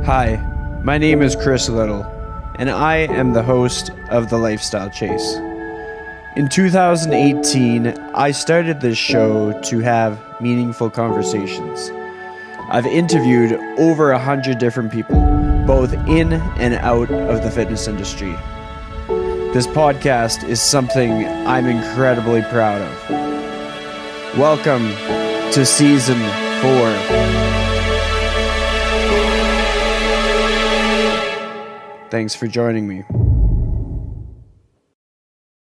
Hi, my name is Chris Little, and I am the host of The Lifestyle Chase. In 2018, I started this show to have meaningful conversations. I've interviewed over 100 different people, both in and out of the fitness industry. This podcast is something I'm incredibly proud of. Welcome to Season 4. Thanks for joining me.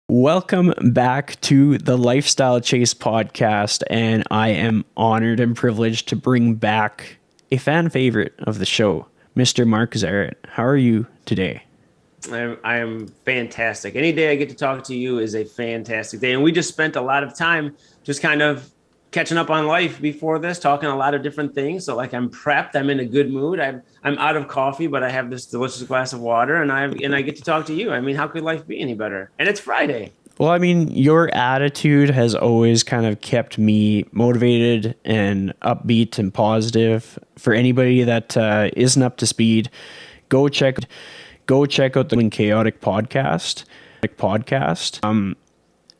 Welcome back to the Lifestyle Chase podcast, and I am honored and privileged to bring back a fan favorite of the show, Mr. Mark Zarate. How are you today? I am fantastic. Any day I get to talk to you is a fantastic day, and we just spent a lot of time just kind of catching up on life before this, talking a lot of different things. So like I'm prepped, I'm in a good mood. I'm out of coffee, but I have this delicious glass of water, and I get to talk to you. I mean, how could life be any better? And it's Friday. Well, I mean, your attitude has always kind of kept me motivated and upbeat and positive. For anybody that isn't up to speed, go check out the Chaotic podcast.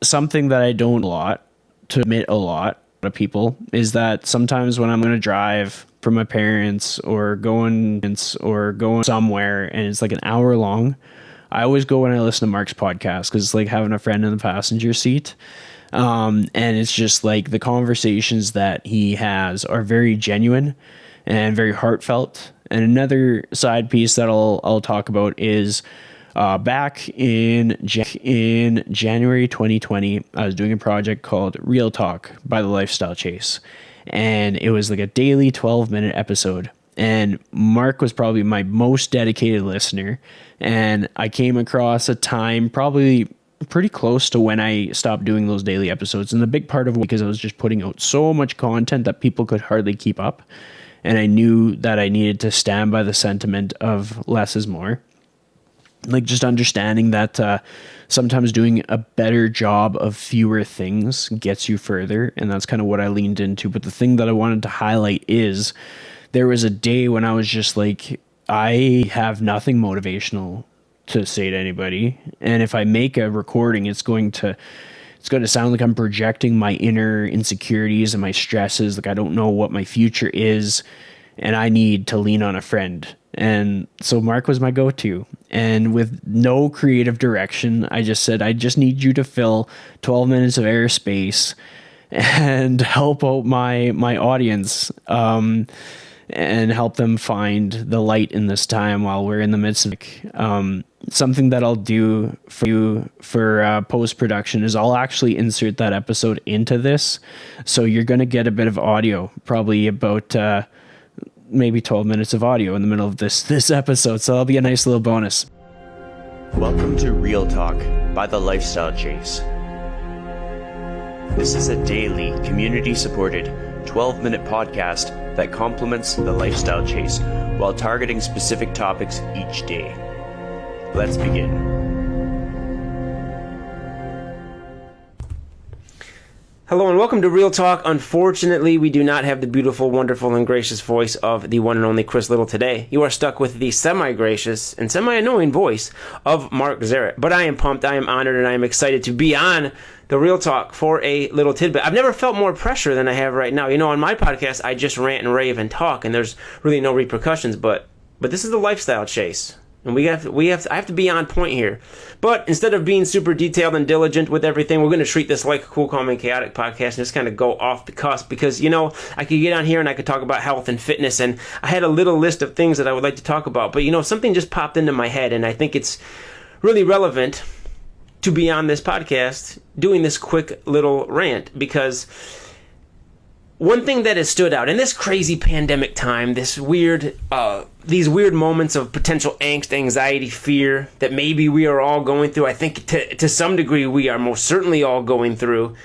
Something that I don't admit a lot of people is that sometimes when I'm going to drive from my parents or going somewhere and it's like an hour long, I always go when I listen to Mark's podcast because it's like having a friend in the passenger seat. And it's just like the conversations that he has are very genuine and very heartfelt. And another side piece that I'll talk about is back in January 2020, I was doing a project called Real Talk by the Lifestyle Chase. And it was like a daily 12-minute episode. And Mark was probably my most dedicated listener. And I came across a time probably pretty close to when I stopped doing those daily episodes. And the big part of it because I was just putting out so much content that people could hardly keep up. And I knew that I needed to stand by the sentiment of less is more. Like just understanding that sometimes doing a better job of fewer things gets you further. And that's kind of what I leaned into. But the thing that I wanted to highlight is there was a day when I was just like, I have nothing motivational to say to anybody. And if I make a recording, it's going to sound like I'm projecting my inner insecurities and my stresses. Like I don't know what my future is and I need to lean on a friend. And so Mark was my go-to. And with no creative direction, I just said, I just need you to fill 12 minutes of airspace and help out my audience and help them find the light in this time while we're in the midst of something that I'll do for you for post-production is I'll actually insert that episode into this. So you're going to get a bit of audio, probably about maybe 12 minutes of audio in the middle of this episode. So that'll be a nice little bonus. Welcome to Real Talk by the Lifestyle Chase. This is a daily, community-supported, 12-minute podcast that complements the Lifestyle Chase while targeting specific topics each day. Let's begin. Hello and welcome to Real Talk. Unfortunately, we do not have the beautiful, wonderful, and gracious voice of the one and only Chris Little today. You are stuck with the semi-gracious and semi-annoying voice of Mark Zarate. But I am pumped, I am honored, and I am excited to be on the Real Talk for a little tidbit. I've never felt more pressure than I have right now. You know, on my podcast, I just rant and rave and talk, and there's really no repercussions. But this is the Lifestyle Chase. And I have to be on point here. But instead of being super detailed and diligent with everything, we're going to treat this like a cool, calm, and chaotic podcast and just kind of go off the cusp. Because, you know, I could get on here and I could talk about health and fitness. And I had a little list of things that I would like to talk about. But, you know, something just popped into my head. And I think it's really relevant to be on this podcast doing this quick little rant. Because one thing that has stood out in this crazy pandemic time, these weird moments of potential angst, anxiety, fear that maybe we are all going through. I think to some degree we are most certainly all going through.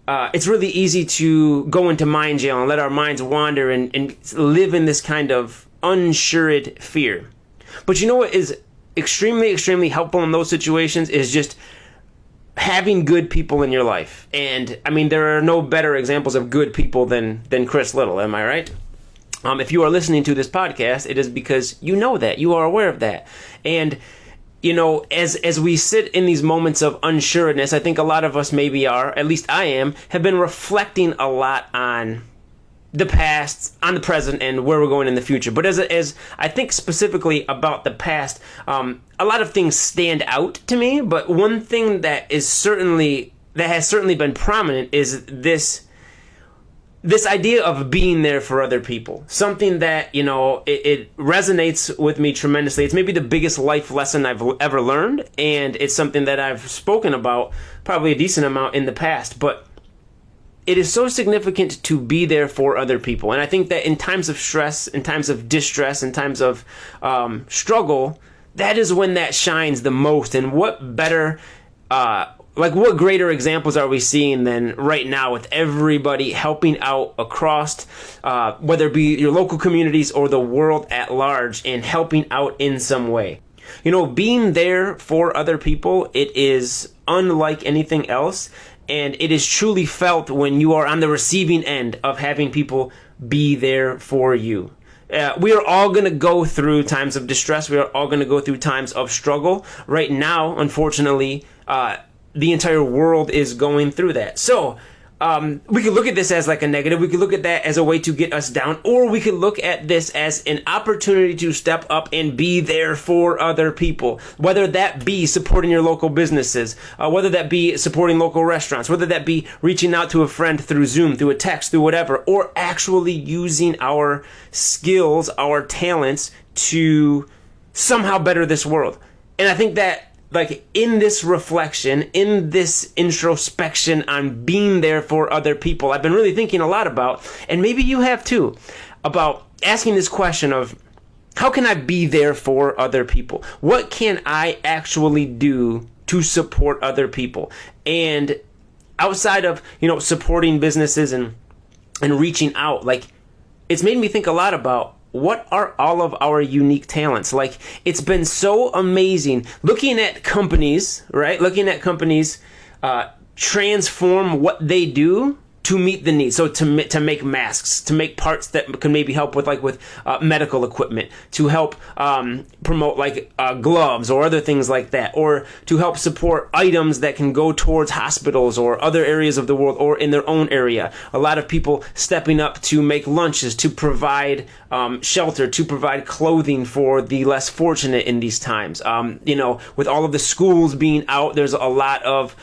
It's really easy to go into mind jail and let our minds wander and live in this kind of unsured fear. But you know what is extremely, extremely helpful in those situations is just having good people in your life. And I mean, there are no better examples of good people than Chris Little, am I right? If you are listening to this podcast, it is because you know that, you are aware of that. And, as we sit in these moments of unsureness, I think a lot of us maybe are, at least I am, have been reflecting a lot on the past, on the present, and where we're going in the future. But as I think specifically about the past, a lot of things stand out to me. But one thing that has certainly been prominent is this idea of being there for other people. Something that, it resonates with me tremendously. It's maybe the biggest life lesson I've ever learned, and it's something that I've spoken about probably a decent amount in the past. But it is so significant to be there for other people. And I think that in times of stress, in times of distress, in times of struggle, that is when that shines the most. And what better, what greater examples are we seeing than right now with everybody helping out across, whether it be your local communities or the world at large, and helping out in some way. Being there for other people, it is unlike anything else. And it is truly felt when you are on the receiving end of having people be there for you. We are all going to go through times of distress. We are all going to go through times of struggle. Right now, unfortunately, the entire world is going through that. So we could look at this as like a negative. We could look at that as a way to get us down, or we could look at this as an opportunity to step up and be there for other people, whether that be supporting your local businesses, whether that be supporting local restaurants, whether that be reaching out to a friend through Zoom, through a text, through whatever, or actually using our skills, our talents to somehow better this world. And I think that, in this reflection, in this introspection on being there for other people, I've been really thinking a lot about, and maybe you have too, about asking this question of, how can I be there for other people? What can I actually do to support other people? And outside of, supporting businesses and reaching out, it's made me think a lot about, what are all of our unique talents? It's been so amazing looking at companies, right? Looking at companies transform what they do to meet the needs. So to make masks, to make parts that can maybe help with medical equipment, to help promote gloves or other things like that, or to help support items that can go towards hospitals or other areas of the world or in their own area. A lot of people stepping up to make lunches, to provide shelter, to provide clothing for the less fortunate in these times. With all of the schools being out, there's a lot of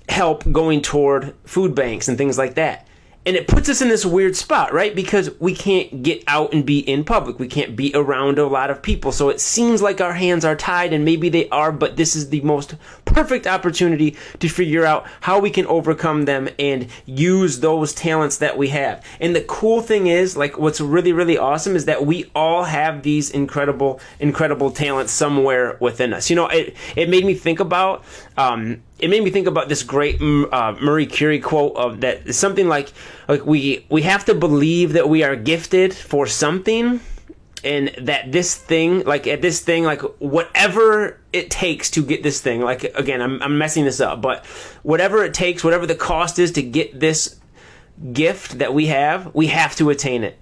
help going toward food banks and things like that. And it puts us in this weird spot, right? Because we can't get out and be in public. We can't be around a lot of people. So it seems like our hands are tied, and maybe they are, but this is the most perfect opportunity to figure out how we can overcome them and use those talents that we have. And the cool thing is, what's really, really awesome is that we all have these incredible, incredible talents somewhere within us. It made me think about, this great Marie Curie quote of that, something like we have to believe that we are gifted for something, and that this thing, whatever it takes to get this thing, again, I'm messing this up, but whatever it takes, whatever the cost is to get this gift that we have to attain it.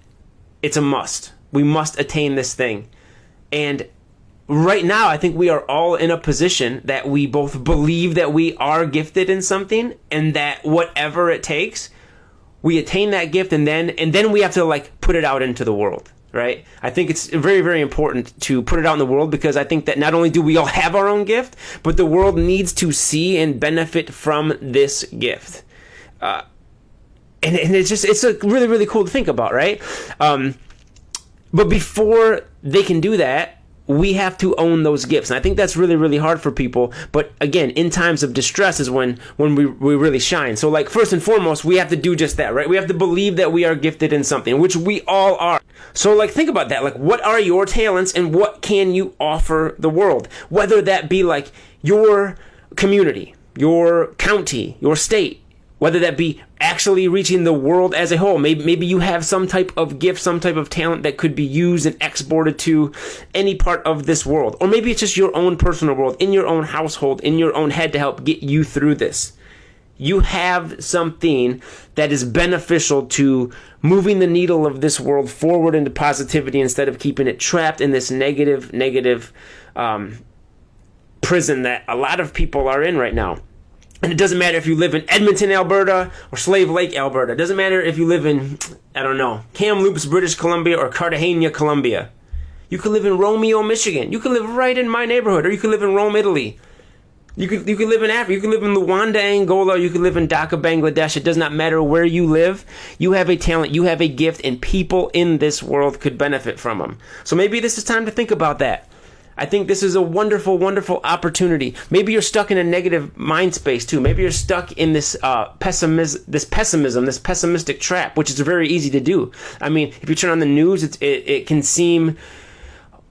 It's a must. We must attain this thing. And right now, I think we are all in a position that we both believe that we are gifted in something, and that whatever it takes, we attain that gift, and then we have to put it out into the world, right? I think it's very, very important to put it out in the world, because I think that not only do we all have our own gift, but the world needs to see and benefit from this gift. And it's really, really cool to think about, right? But before they can do that, we have to own those gifts. And I think that's really, really hard for people. But again, in times of distress is when we really shine. So first and foremost, we have to do just that, right? We have to believe that we are gifted in something, which we all are. So think about that. What are your talents, and what can you offer the world? Whether that be your community, your county, your state, whether that be actually reaching the world as a whole. Maybe you have some type of gift, some type of talent that could be used and exported to any part of this world. Or maybe it's just your own personal world, in your own household, in your own head, to help get you through this. You have something that is beneficial to moving the needle of this world forward into positivity instead of keeping it trapped in this negative prison that a lot of people are in right now. And it doesn't matter if you live in Edmonton, Alberta, or Slave Lake, Alberta. It doesn't matter if you live in, Kamloops, British Columbia, or Cartagena, Colombia. You could live in Romeo, Michigan. You could live right in my neighborhood, or you could live in Rome, Italy. You could live in Africa. You could live in Luanda, Angola. You could live in Dhaka, Bangladesh. It does not matter where you live. You have a talent. You have a gift, and people in this world could benefit from them. So maybe this is time to think about that. I think this is a wonderful, wonderful opportunity. Maybe you're stuck in a negative mind space too. Maybe you're stuck in this pessimism, this pessimistic trap, which is very easy to do. I mean, if you turn on the news, it can seem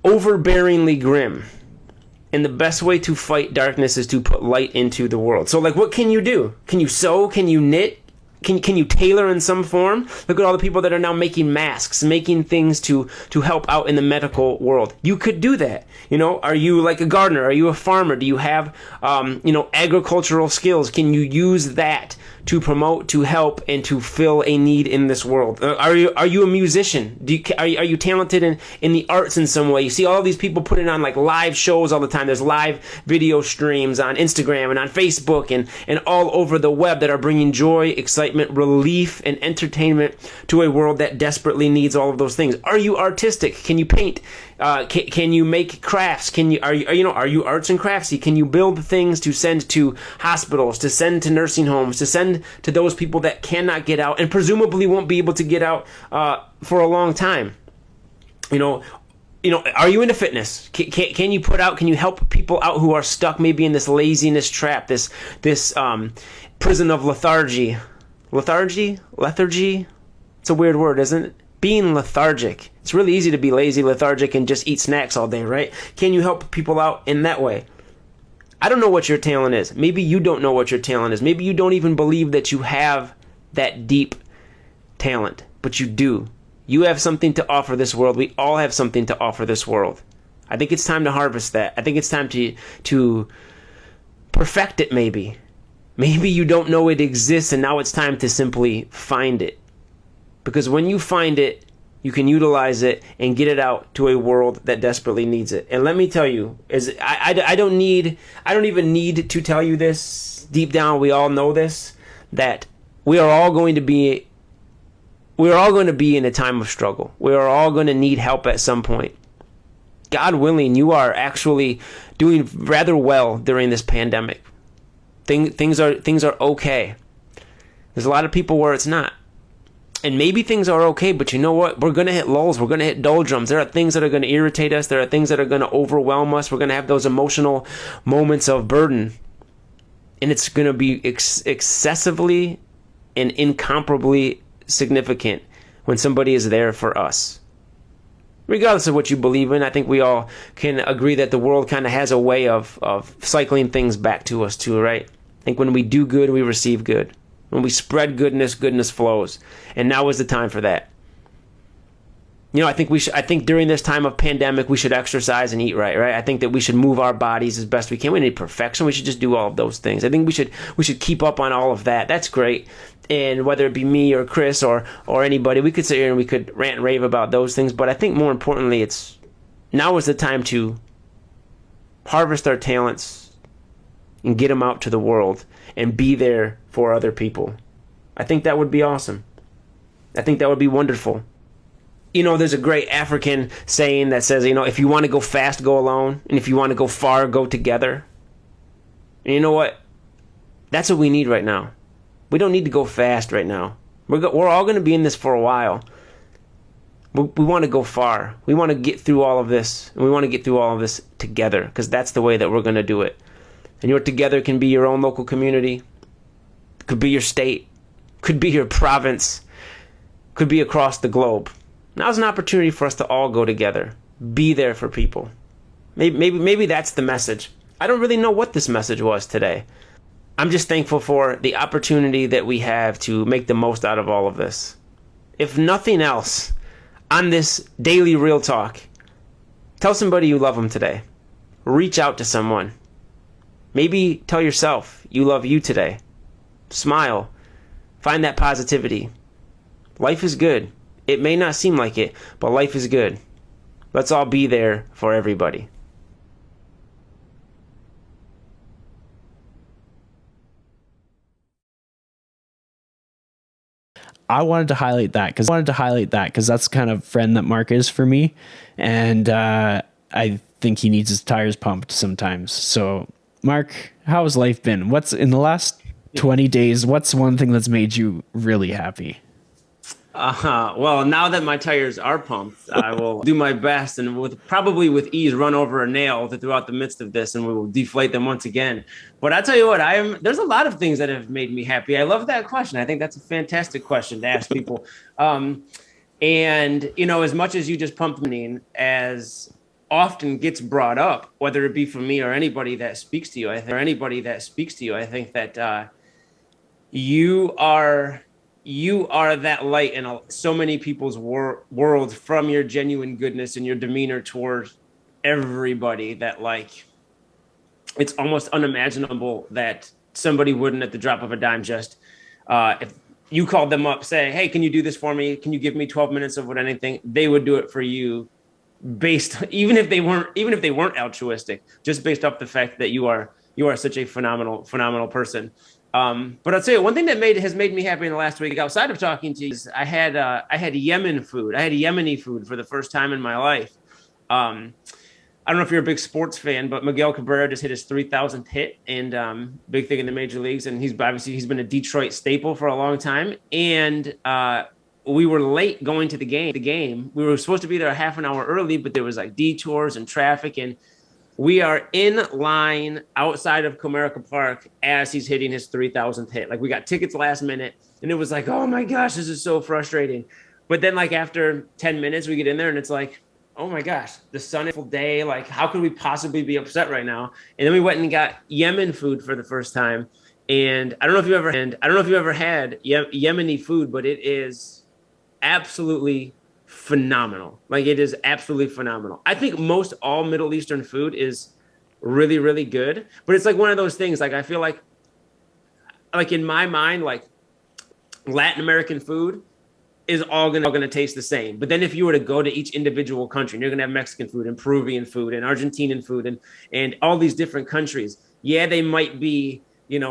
overbearingly grim. And the best way to fight darkness is to put light into the world. So, like, what can you do? Can you sew? Can you knit? Can you tailor in some form? Look at all the people that are now making masks, making things to help out in the medical world. You could do that. Are you like a gardener? Are you a farmer? Do you have, agricultural skills? Can you use that to promote, to help, and to fill a need in this world? Are you a musician? Are you talented in the arts in some way? You see all these people putting on like live shows all the time. There's live video streams on Instagram and on Facebook and all over the web that are bringing joy, excitement, relief, and entertainment to a world that desperately needs all of those things. Are you artistic? Can you paint? Can you make crafts? Are you arts and craftsy? Can you build things to send to hospitals, to send to nursing homes, to send to those people that cannot get out and presumably won't be able to get out for a long time? Are you into fitness? Can you can you help people out who are stuck maybe in this laziness trap, this prison of lethargy? Lethargy? It's a weird word, isn't it? Being lethargic. It's really easy to be lazy, lethargic, and just eat snacks all day, right? Can you help people out in that way? I don't know what your talent is. Maybe you don't know what your talent is. Maybe you don't even believe that you have that deep talent, but you do. You have something to offer this world. We all have something to offer this world. I think it's time to harvest that. I think it's time to perfect it maybe. Maybe you don't know it exists, and now it's time to simply find it. Because when you find it, you can utilize it and get it out to a world that desperately needs it. And let me tell you, I don't even need to tell you this. Deep down, we all know this, that we are all going to be in a time of struggle. We are all going to need help at some point. God willing, you are actually doing rather well during this pandemic. Things are okay. There's a lot of people where it's not. And maybe things are okay, but you know what? We're going to hit lulls. We're going to hit doldrums. There are things that are going to irritate us. There are things that are going to overwhelm us. We're going to have those emotional moments of burden. And it's going to be excessively and incomparably significant when somebody is there for us. Regardless of what you believe in, I think we all can agree that the world kind of has a way of cycling things back to us too, right? I think when we do good, we receive good. When we spread goodness, goodness flows. And now is the time for that. I think during this time of pandemic, we should exercise and eat right? I think that we should move our bodies as best we can. We need perfection. We should just do all of those things. I think we should keep up on all of that. That's great. And whether it be me or Chris or anybody, we could sit here and we could rant and rave about those things. But I think more importantly, now is the time to harvest our talents and get them out to the world and be there for other people. I think that would be awesome. I think that would be wonderful. There's a great African saying that says, if you want to go fast, go alone. And if you want to go far, go together. And you know what? That's what we need right now. We don't need to go fast right now. We're all going to be in this for a while. We want to go far. We want to get through all of this. And we want to get through all of this together, because that's the way that we're going to do it. And your together can be your own local community. Could be your state. Could be your province. Could be across the globe. Now's an opportunity for us to all go together. Be there for people. Maybe that's the message. I don't really know what this message was today. I'm just thankful for the opportunity that we have to make the most out of all of this. If nothing else, on this daily real talk, tell somebody you love them today. Reach out to someone. Maybe tell yourself you love you today. Smile. Find that positivity. Life is good. It may not seem like it, but life is good. Let's all be there for everybody. I wanted to highlight that because that's the kind of friend that Mark is for me, and I think he needs his tires pumped sometimes. So, Mark, how has life been? What's in the last 20 days? What's one thing that's made you really happy? Well, now that my tires are pumped, I will do my best and probably with ease run over a nail throughout the midst of this, and we will deflate them once again. But I tell you what, there's a lot of things that have made me happy. I love that question. I think that's a fantastic question to ask people. And as much as you just pumped me, as often gets brought up, whether it be from me or anybody that speaks to you, I think that you are that light in so many people's worlds from your genuine goodness and your demeanor towards everybody that it's almost unimaginable that somebody wouldn't at the drop of a dime just if you called them up, say, hey, can you do this for me? Can you give me 12 minutes of anything? They would do it for you even if they weren't altruistic, just based off the fact that you are such a phenomenal person. But I'll tell you one thing that has made me happy in the last week, outside of talking to you, is I had Yemen food. I had Yemeni food for the first time in my life. I don't know if you're a big sports fan, but Miguel Cabrera just hit his 3,000th hit, and big thing in the major leagues. And he's been a Detroit staple for a long time. And we were late going to the game. We were supposed to be there a half an hour early, but there was detours and traffic, and we are in line outside of Comerica Park as he's hitting his 3,000th hit. We got tickets last minute, and it was oh my gosh, this is so frustrating. But then after 10 minutes, we get in there, and it's oh my gosh, the sun is full day. How could we possibly be upset right now? And then we went and got Yemen food for the first time. And I don't know if you ever had Yemeni food, but it is absolutely phenomenal. It is absolutely phenomenal. I think most all Middle Eastern food is really, really good, but it's one of those things. I feel like in my mind, Latin American food is all gonna taste the same. But then if you were to go to each individual country, and you're gonna have Mexican food and Peruvian food and Argentinian food and all these different countries, yeah, they might be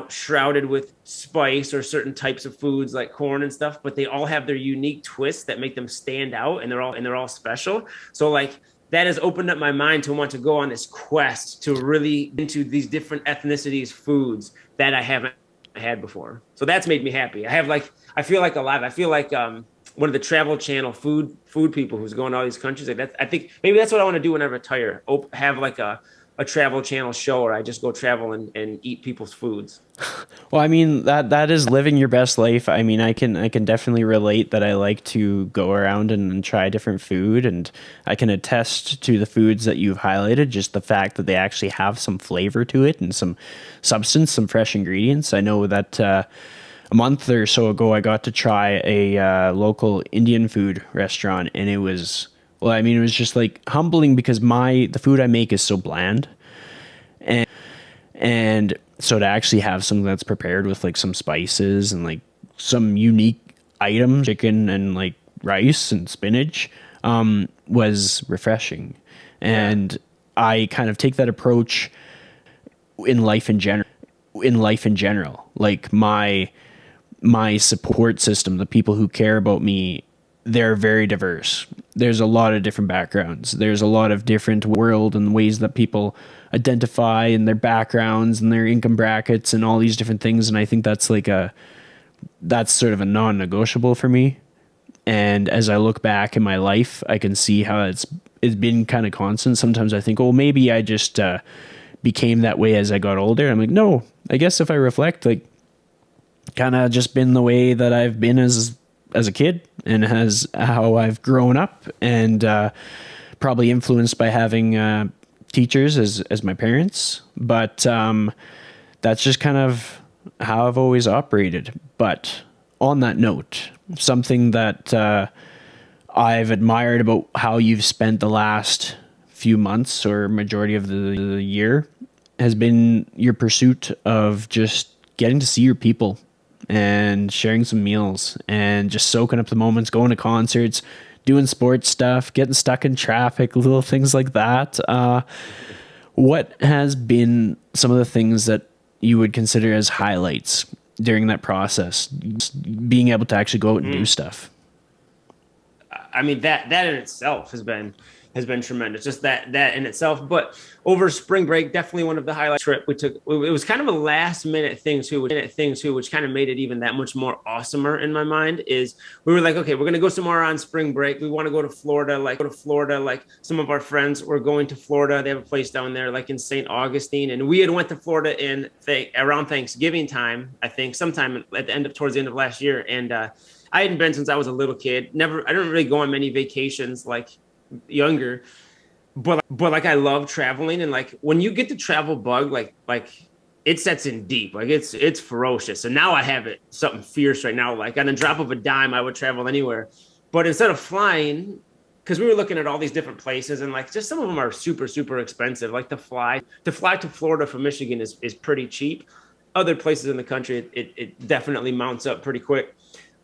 shrouded with spice or certain types of foods like corn and stuff, but they all have their unique twists that make them stand out, and they're all special. So that has opened up my mind to want to go on this quest to really into these different ethnicities foods that I haven't had before. So that's made me happy. I feel like one of the Travel Channel food people who's going to all these countries. I think maybe that's what I want to do when I retire. Have a Travel Channel show where I just go travel and eat people's foods. Well, I mean, that is living your best life. I mean, I can definitely relate that I like to go around and try different food, and I can attest to the foods that you've highlighted, just the fact that they actually have some flavor to it and some substance, some fresh ingredients. I know that a month or so ago, I got to try a local Indian food restaurant, and it was just humbling because the food I make is so bland, and so to actually have something that's prepared with some spices and some unique items, chicken and rice and spinach, was refreshing. And I kind of take that approach in life in general. My support system, the people who care about me, they're very diverse. There's a lot of different backgrounds. There's a lot of different world and ways that people identify and their backgrounds and their income brackets and all these different things. And I think that's that's sort of a non-negotiable for me. And as I look back in my life, I can see how it's been kind of constant. Sometimes I think, oh, maybe I just became that way as I got older. I'm no, I guess if I reflect, kind of just been the way that I've been as a kid, and how I've grown up, and probably influenced by having teachers as my parents. But that's just kind of how I've always operated. But on that note, something that I've admired about how you've spent the last few months or majority of the year has been your pursuit of just getting to see your people and sharing some meals and just soaking up the moments, going to concerts, doing sports stuff, getting stuck in traffic, little things like that. What has been some of the things that you would consider as highlights during that process, being able to actually go out and do stuff? I mean, that in itself has been tremendous. Just that in itself. But over spring break, definitely one of the highlight trip we took. It was kind of a last minute thing too, which kind of made it even that much more awesomer in my mind. Is we were like, okay, we're gonna go somewhere on spring break. We want to go to Florida. Like some of our friends were going to Florida. They have a place down there, like in St. Augustine, and we had went to Florida around Thanksgiving time. I think sometime towards the end of last year, and I hadn't been since I was a little kid. I didn't really go on many vacations like younger, but like I love traveling, and like when you get the travel bug, like it sets in deep, like it's ferocious. So now I have it something fierce right now. Like on a drop of a dime, I would travel anywhere. But instead of flying, because we were looking at all these different places, and like just some of them are super, super expensive. Like to fly to Florida from Michigan is pretty cheap. Other places in the country, it definitely mounts up pretty quick.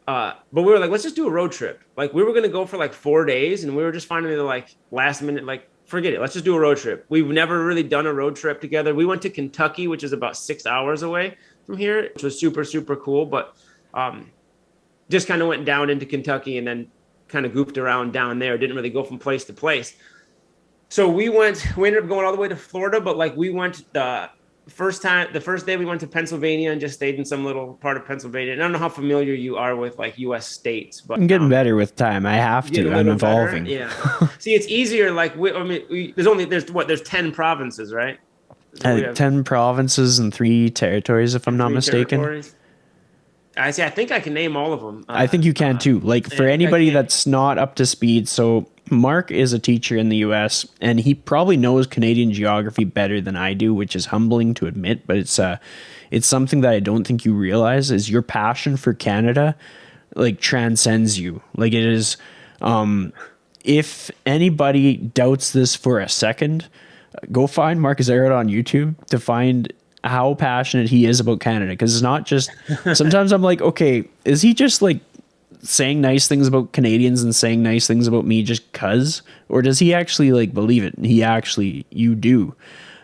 But we were like, let's just do a road trip. Like we were going to go for like 4 days, and we were just finally like last minute, like, forget it. Let's just do a road trip. We've never really done a road trip together. We went to Kentucky, which is about 6 hours away from here, which was super, super cool. But just kind of went down into Kentucky and then kind of goofed around down there. Didn't really go from place to place. So we ended up going all the way to Florida, but like we went the first day we went to Pennsylvania and just stayed in some little part of Pennsylvania. And I don't know how familiar you are with like U.S. states, but I'm getting better with time. I have to. I'm evolving. Yeah. See, it's easier. Like there's 10 provinces, right? So 10 provinces and 3 territories, if I'm not mistaken. Territories. I think I can name all of them. I think you can too. Like for anybody that's not up to speed. So Mark is a teacher in the US, and he probably knows Canadian geography better than I do, which is humbling to admit, but it's something that I don't think you realize is your passion for Canada like transcends you. Like it is, if anybody doubts this for a second, go find Mark Zarate on YouTube to find how passionate he is about Canada. Because it's not just, sometimes I'm like, okay, is he just like saying nice things about Canadians and saying nice things about me just cuz, or does he actually like believe it? You do.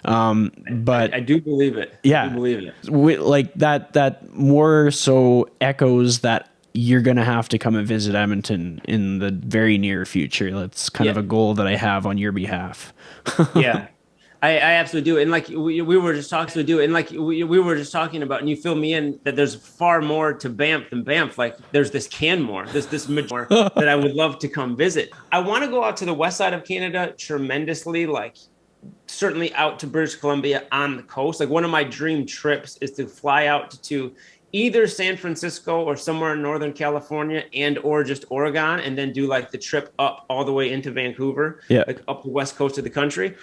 But I do believe it. Yeah. I do believe it. Like that more so echoes that you're going to have to come and visit Edmonton in the very near future. That's kind of a goal that I have on your behalf. Yeah. I absolutely do. And like we were just talking about, and you fill me in that there's far more to Banff than Banff. Like there's this Canmore, this more that I would love to come visit. I want to go out to the west side of Canada tremendously, like certainly out to British Columbia on the coast. Like one of my dream trips is to fly out to either San Francisco or somewhere in Northern California or just Oregon, and then do like the trip up all the way into Vancouver, like up the west coast of the country.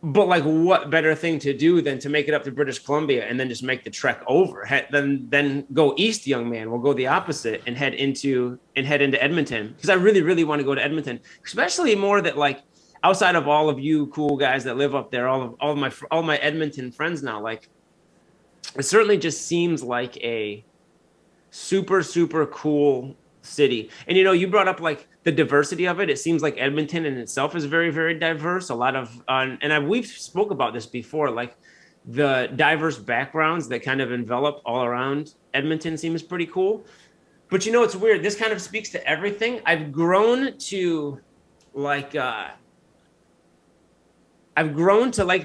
But like, what better thing to do than to make it up to British Columbia and then just make the trek over? Then go east, young man. We'll go the opposite and head into Edmonton, because I really, really want to go to Edmonton, especially more that like outside of all of you cool guys that live up there, all of my Edmonton friends now. Like, it certainly just seems like a super, super cool city. And you brought up like the diversity of it. It seems like Edmonton in itself is very, very diverse. A lot of we've spoke about this before, like the diverse backgrounds that kind of envelop all around Edmonton seems pretty cool. But it's weird, this kind of speaks to everything. I've grown to like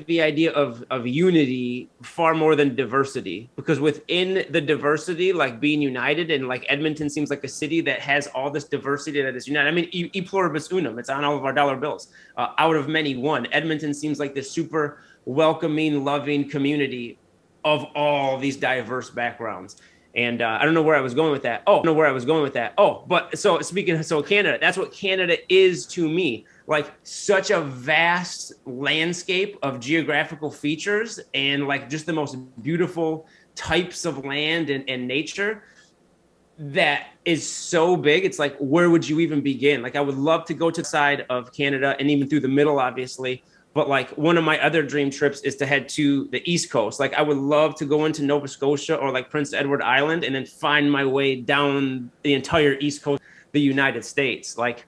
the idea of unity far more than diversity, because within the diversity, like being united, and like Edmonton seems like a city that has all this diversity that is united. I mean, e pluribus unum, it's on all of our dollar bills. Out of many, one. Edmonton seems like this super welcoming, loving community of all these diverse backgrounds. And I don't know where I was going with that. So Canada, that's what Canada is to me. Like such a vast landscape of geographical features, and like just the most beautiful types of land and nature that is so big. It's like, where would you even begin? Like, I would love to go to the side of Canada and even through the middle, obviously, But like one of my other dream trips is to head to the East Coast. Like I would love to go into Nova Scotia or like Prince Edward Island and then find my way down the entire East Coast, the United States. Like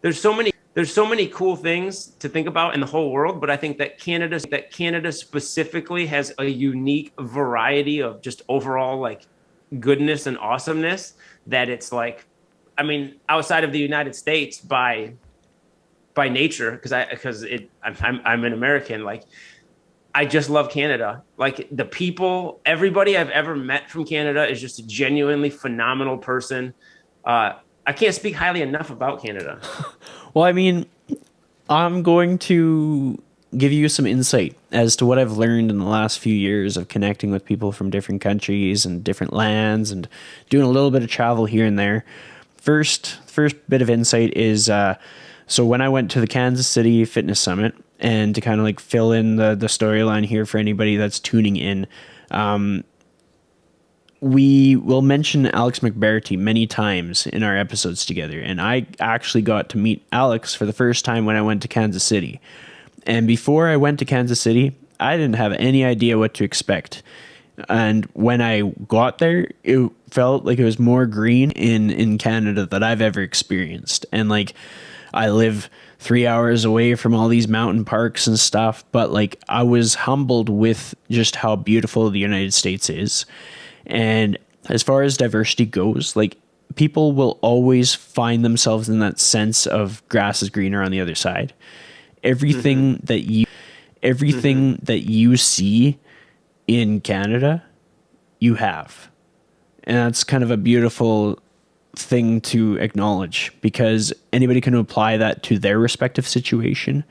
there's so many cool things to think about in the whole world, but I think that Canada specifically has a unique variety of just overall like goodness and awesomeness that it's like, I mean, outside of the United States by nature, I'm an American. Like, I just love Canada. Like the people, everybody I've ever met from Canada is just a genuinely phenomenal person. I can't speak highly enough about Canada. Well, I mean, I'm going to give you some insight as to what I've learned in the last few years of connecting with people from different countries and different lands and doing a little bit of travel here and there. First bit of insight is, so when I went to the Kansas City Fitness Summit, and to kind of like fill in the storyline here for anybody that's tuning in, we will mention Alex McBarty many times in our episodes together. And I actually got to meet Alex for the first time when I went to Kansas City. And before I went to Kansas City, I didn't have any idea what to expect. And when I got there, it felt like it was more green in Canada that I've ever experienced. And like, I live 3 hours away from all these mountain parks and stuff, but like I was humbled with just how beautiful the United States is. And as far as diversity goes, like people will always find themselves in that sense of grass is greener on the other side. Everything that you see in Canada, you have. And that's kind of a beautiful thing to acknowledge, because anybody can apply that to their respective situation.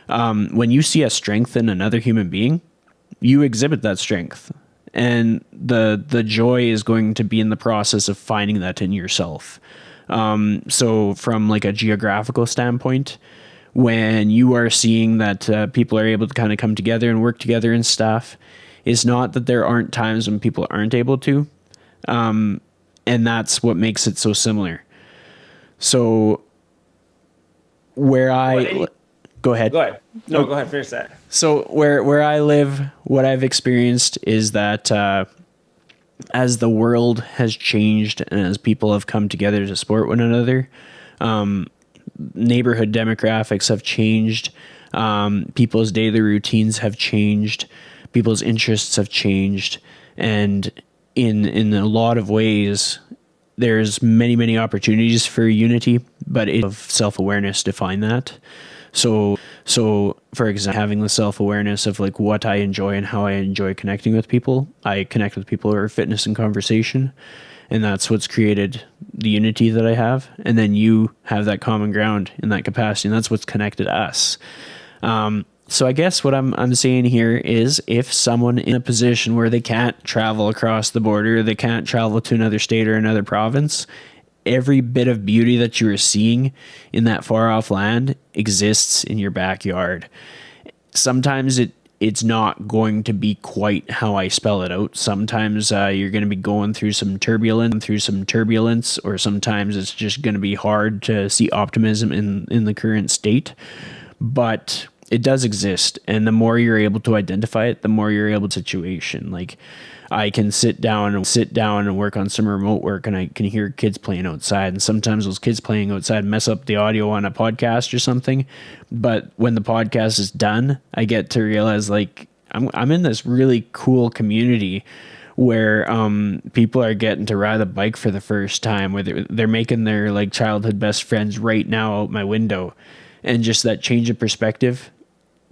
When you see a strength in another human being, you exhibit that strength. And the joy is going to be in the process of finding that in yourself. So from like a geographical standpoint, when you are seeing that people are able to kind of come together and work together and stuff, it's not that there aren't times when people aren't able to. And that's what makes it so similar. So go ahead. No, go ahead. Finish that. So where I live, what I've experienced is that as the world has changed and as people have come together to support one another, neighborhood demographics have changed. People's daily routines have changed. People's interests have changed. And in a lot of ways, there's many opportunities for unity, but it's of self-awareness to find that. So for example, having the self-awareness of like what I enjoy and how I enjoy connecting with people. I connect with people over fitness and conversation, and that's what's created the unity that I have. And then you have that common ground in that capacity, and that's what's connected us. So I guess what I'm saying here is, if someone in a position where they can't travel across the border, they can't travel to another state or another province, every bit of beauty that you are seeing in that far off land exists in your backyard. Sometimes it's not going to be quite how I spell it out. Sometimes you're going to be going through some turbulence, or sometimes it's just going to be hard to see optimism in the current state. But it does exist, and the more you're able to identify it, the more you're able to situation. Like, I can sit down and work on some remote work, and I can hear kids playing outside, and sometimes those kids playing outside mess up the audio on a podcast or something. But when the podcast is done, I get to realize like I'm in this really cool community where people are getting to ride a bike for the first time, where they're making their like childhood best friends right now out my window. And just that change of perspective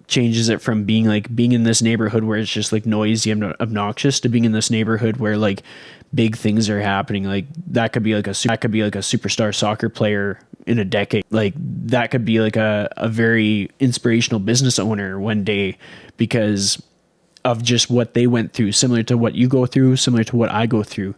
changes it from being in this neighborhood where it's just like noisy and obnoxious, to being in this neighborhood where like big things are happening. Like that could be like a superstar soccer player in a decade. Like that could be like a very inspirational business owner one day, because of just what they went through, similar to what you go through, similar to what I go through.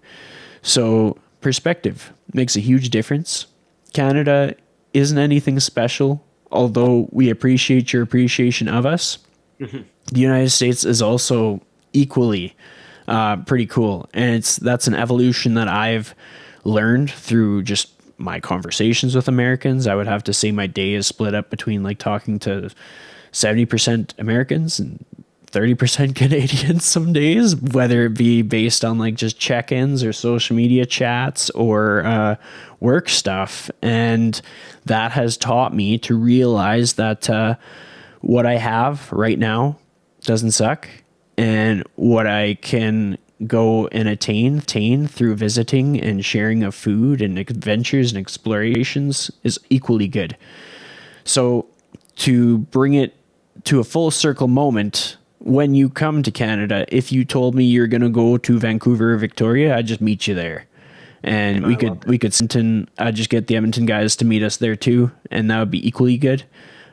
So perspective makes a huge difference. Canada isn't anything special, although we appreciate your appreciation of us. Mm-hmm. The United States is also equally pretty cool. And that's an evolution that I've learned through just my conversations with Americans. I would have to say my day is split up between like talking to 70% Americans and 30% Canadians some days, whether it be based on like just check-ins or social media chats or work stuff. And that has taught me to realize that what I have right now doesn't suck, and what I can go and attain through visiting and sharing of food and adventures and explorations is equally good. So to bring it to a full circle moment, when you come to Canada, if you told me you're going to go to Vancouver or Victoria, I'd just meet you there. And we could I'd just get the Edmonton guys to meet us there too, and that would be equally good.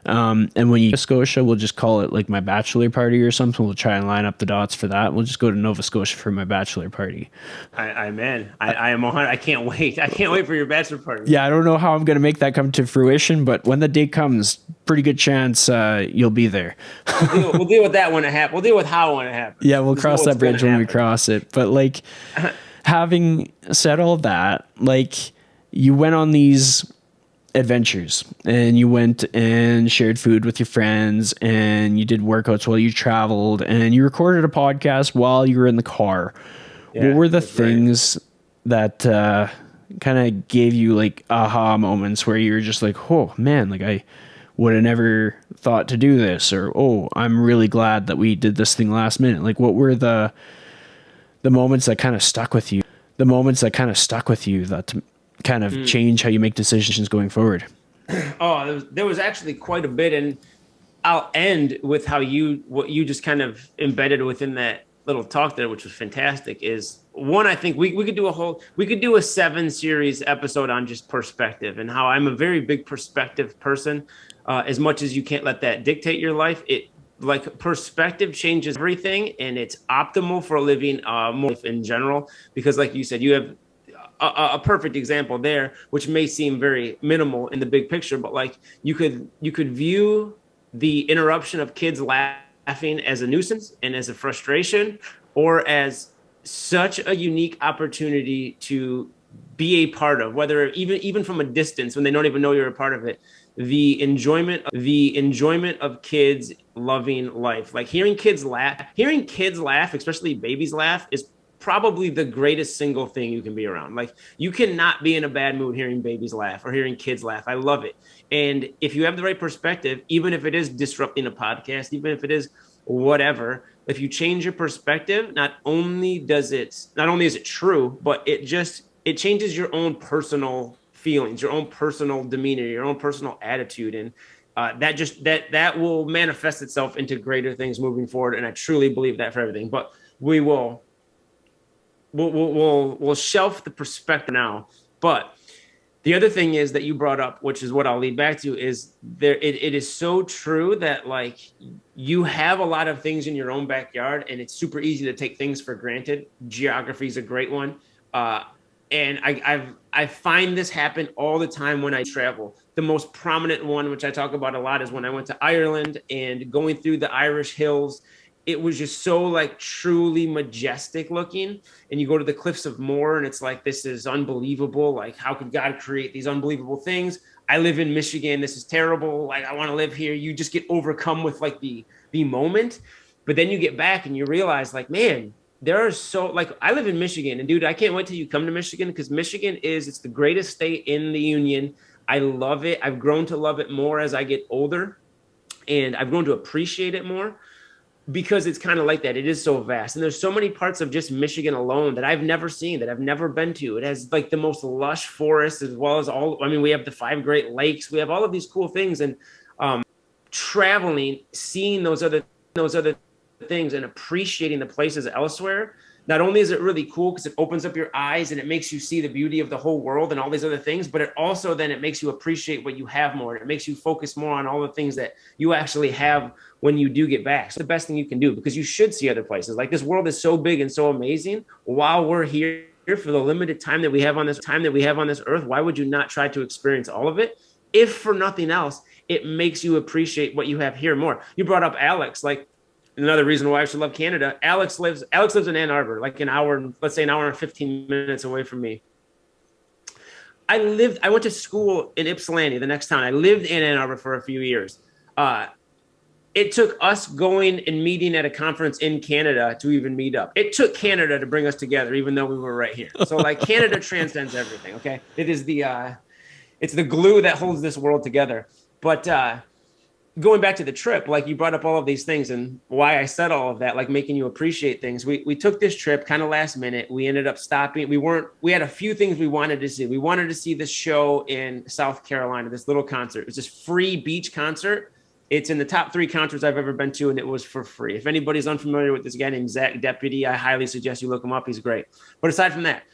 And when you go to Scotia, we'll just call it like my bachelor party or something. We'll try and line up the dots for that. We'll just go to Nova Scotia for my bachelor party. I am 100. I can't wait. I can't wait for your bachelor party. Yeah, I don't know how I'm going to make that come to fruition, but when the day comes, pretty good chance you'll be there. We'll deal with that when it happens. We'll deal with how when it happens. Yeah, we'll cross that bridge when we cross it. But like, having said all that, like, you went on these adventures and you went and shared food with your friends and you did workouts while you traveled and you recorded a podcast while you were in the car. Yeah, what were the things that kind of gave you like aha moments where you were just like, oh man, like I would have never thought to do this, or oh, I'm really glad that we did this thing last minute? Like, what were the moments that kind of stuck with you? The moments that kind of stuck with you that kind of change how you make decisions going forward? Oh, there was actually quite a bit, and I'll end with what you just kind of embedded within that little talk there, which was fantastic. Is one, I think we could do a 7-series episode on just perspective and how I'm a very big perspective person. As much as you can't let that dictate your life, like perspective changes everything, and it's optimal for living more life in general. Because like you said, you have a perfect example there, which may seem very minimal in the big picture, but like you could view the interruption of kids laughing as a nuisance and as a frustration, or as such a unique opportunity to be a part of, whether even from a distance when they don't even know you're a part of it. The enjoyment of kids loving life, like hearing kids laugh, especially babies laugh, is probably the greatest single thing you can be around. Like, you cannot be in a bad mood hearing babies laugh or hearing kids laugh. I love it. And if you have the right perspective, even if it is disrupting a podcast, even if it is whatever, if you change your perspective, not only is it true, but it changes your own personal feelings, your own personal demeanor, your own personal attitude. And that will manifest itself into greater things moving forward. And I truly believe that for everything. But we'll shelf the perspective now. But the other thing is that you brought up, which is what I'll lead back to, is it is so true that like you have a lot of things in your own backyard, and it's super easy to take things for granted. Geography is a great one. And I find this happen all the time when I travel. The most prominent one, which I talk about a lot, is when I went to Ireland and going through the Irish hills. It was just so like truly majestic looking. And you go to the Cliffs of Moher and it's like, this is unbelievable. Like, how could God create these unbelievable things? I live in Michigan. This is terrible. Like, I want to live here. You just get overcome with like the moment. But then you get back and you realize like, man, there are so, like, I live in Michigan, and dude, I can't wait till you come to Michigan, because Michigan it's the greatest state in the union. I love it. I've grown to love it more as I get older, and I've grown to appreciate it more, because it's kind of like that. It is so vast. And there's so many parts of just Michigan alone that I've never seen, that I've never been to. It has like the most lush forests, as well as we have the 5 Great Lakes. We have all of these cool things, and traveling, seeing those other things and appreciating the places elsewhere. Not only is it really cool because it opens up your eyes and it makes you see the beauty of the whole world and all these other things, but it makes you appreciate what you have more. It makes you focus more on all the things that you actually have when you do get back. So the best thing you can do, because you should see other places. Like, this world is so big and so amazing. While we're here for the limited time that we have on this earth, why would you not try to experience all of it? If for nothing else, it makes you appreciate what you have here more. You brought up Alex, like, another reason why I actually love Canada. Alex lives in Ann Arbor, like let's say an hour and 15 minutes away from me. I went to school in Ypsilanti, the next town. I lived in Ann Arbor for a few years. It took us going and meeting at a conference in Canada to even meet up. It took Canada to bring us together, even though we were right here. So like Canada transcends everything. Okay. It is it's the glue that holds this world together. But, going back to the trip, like you brought up all of these things and why I said all of that, like making you appreciate things. We took this trip kind of last minute. We ended up stopping. We had a few things we wanted to see. We wanted to see this show in South Carolina, this little concert. It was this free beach concert. It's in the top 3 concerts I've ever been to, and it was for free. If anybody's unfamiliar with this guy named Zach Deputy, I highly suggest you look him up. He's great. But aside from that,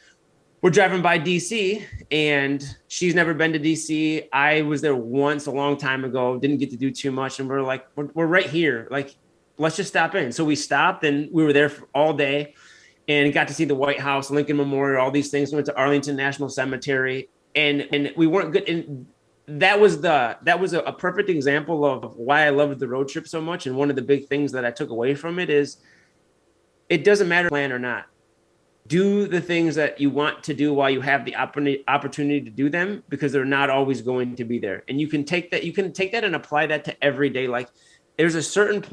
we're driving by DC, and she's never been to DC. I was there once a long time ago, didn't get to do too much. And we're like, we're right here. Like, let's just stop in. So we stopped, and we were there for all day and got to see the White House, Lincoln Memorial, all these things. We went to Arlington National Cemetery, and we weren't good. And that was a perfect example of why I loved the road trip so much. And one of the big things that I took away from it is it doesn't matter plan or not. Do the things that you want to do while you have the opportunity to do them, because they're not always going to be there. And you can take that and apply that to every day. Like there's a certain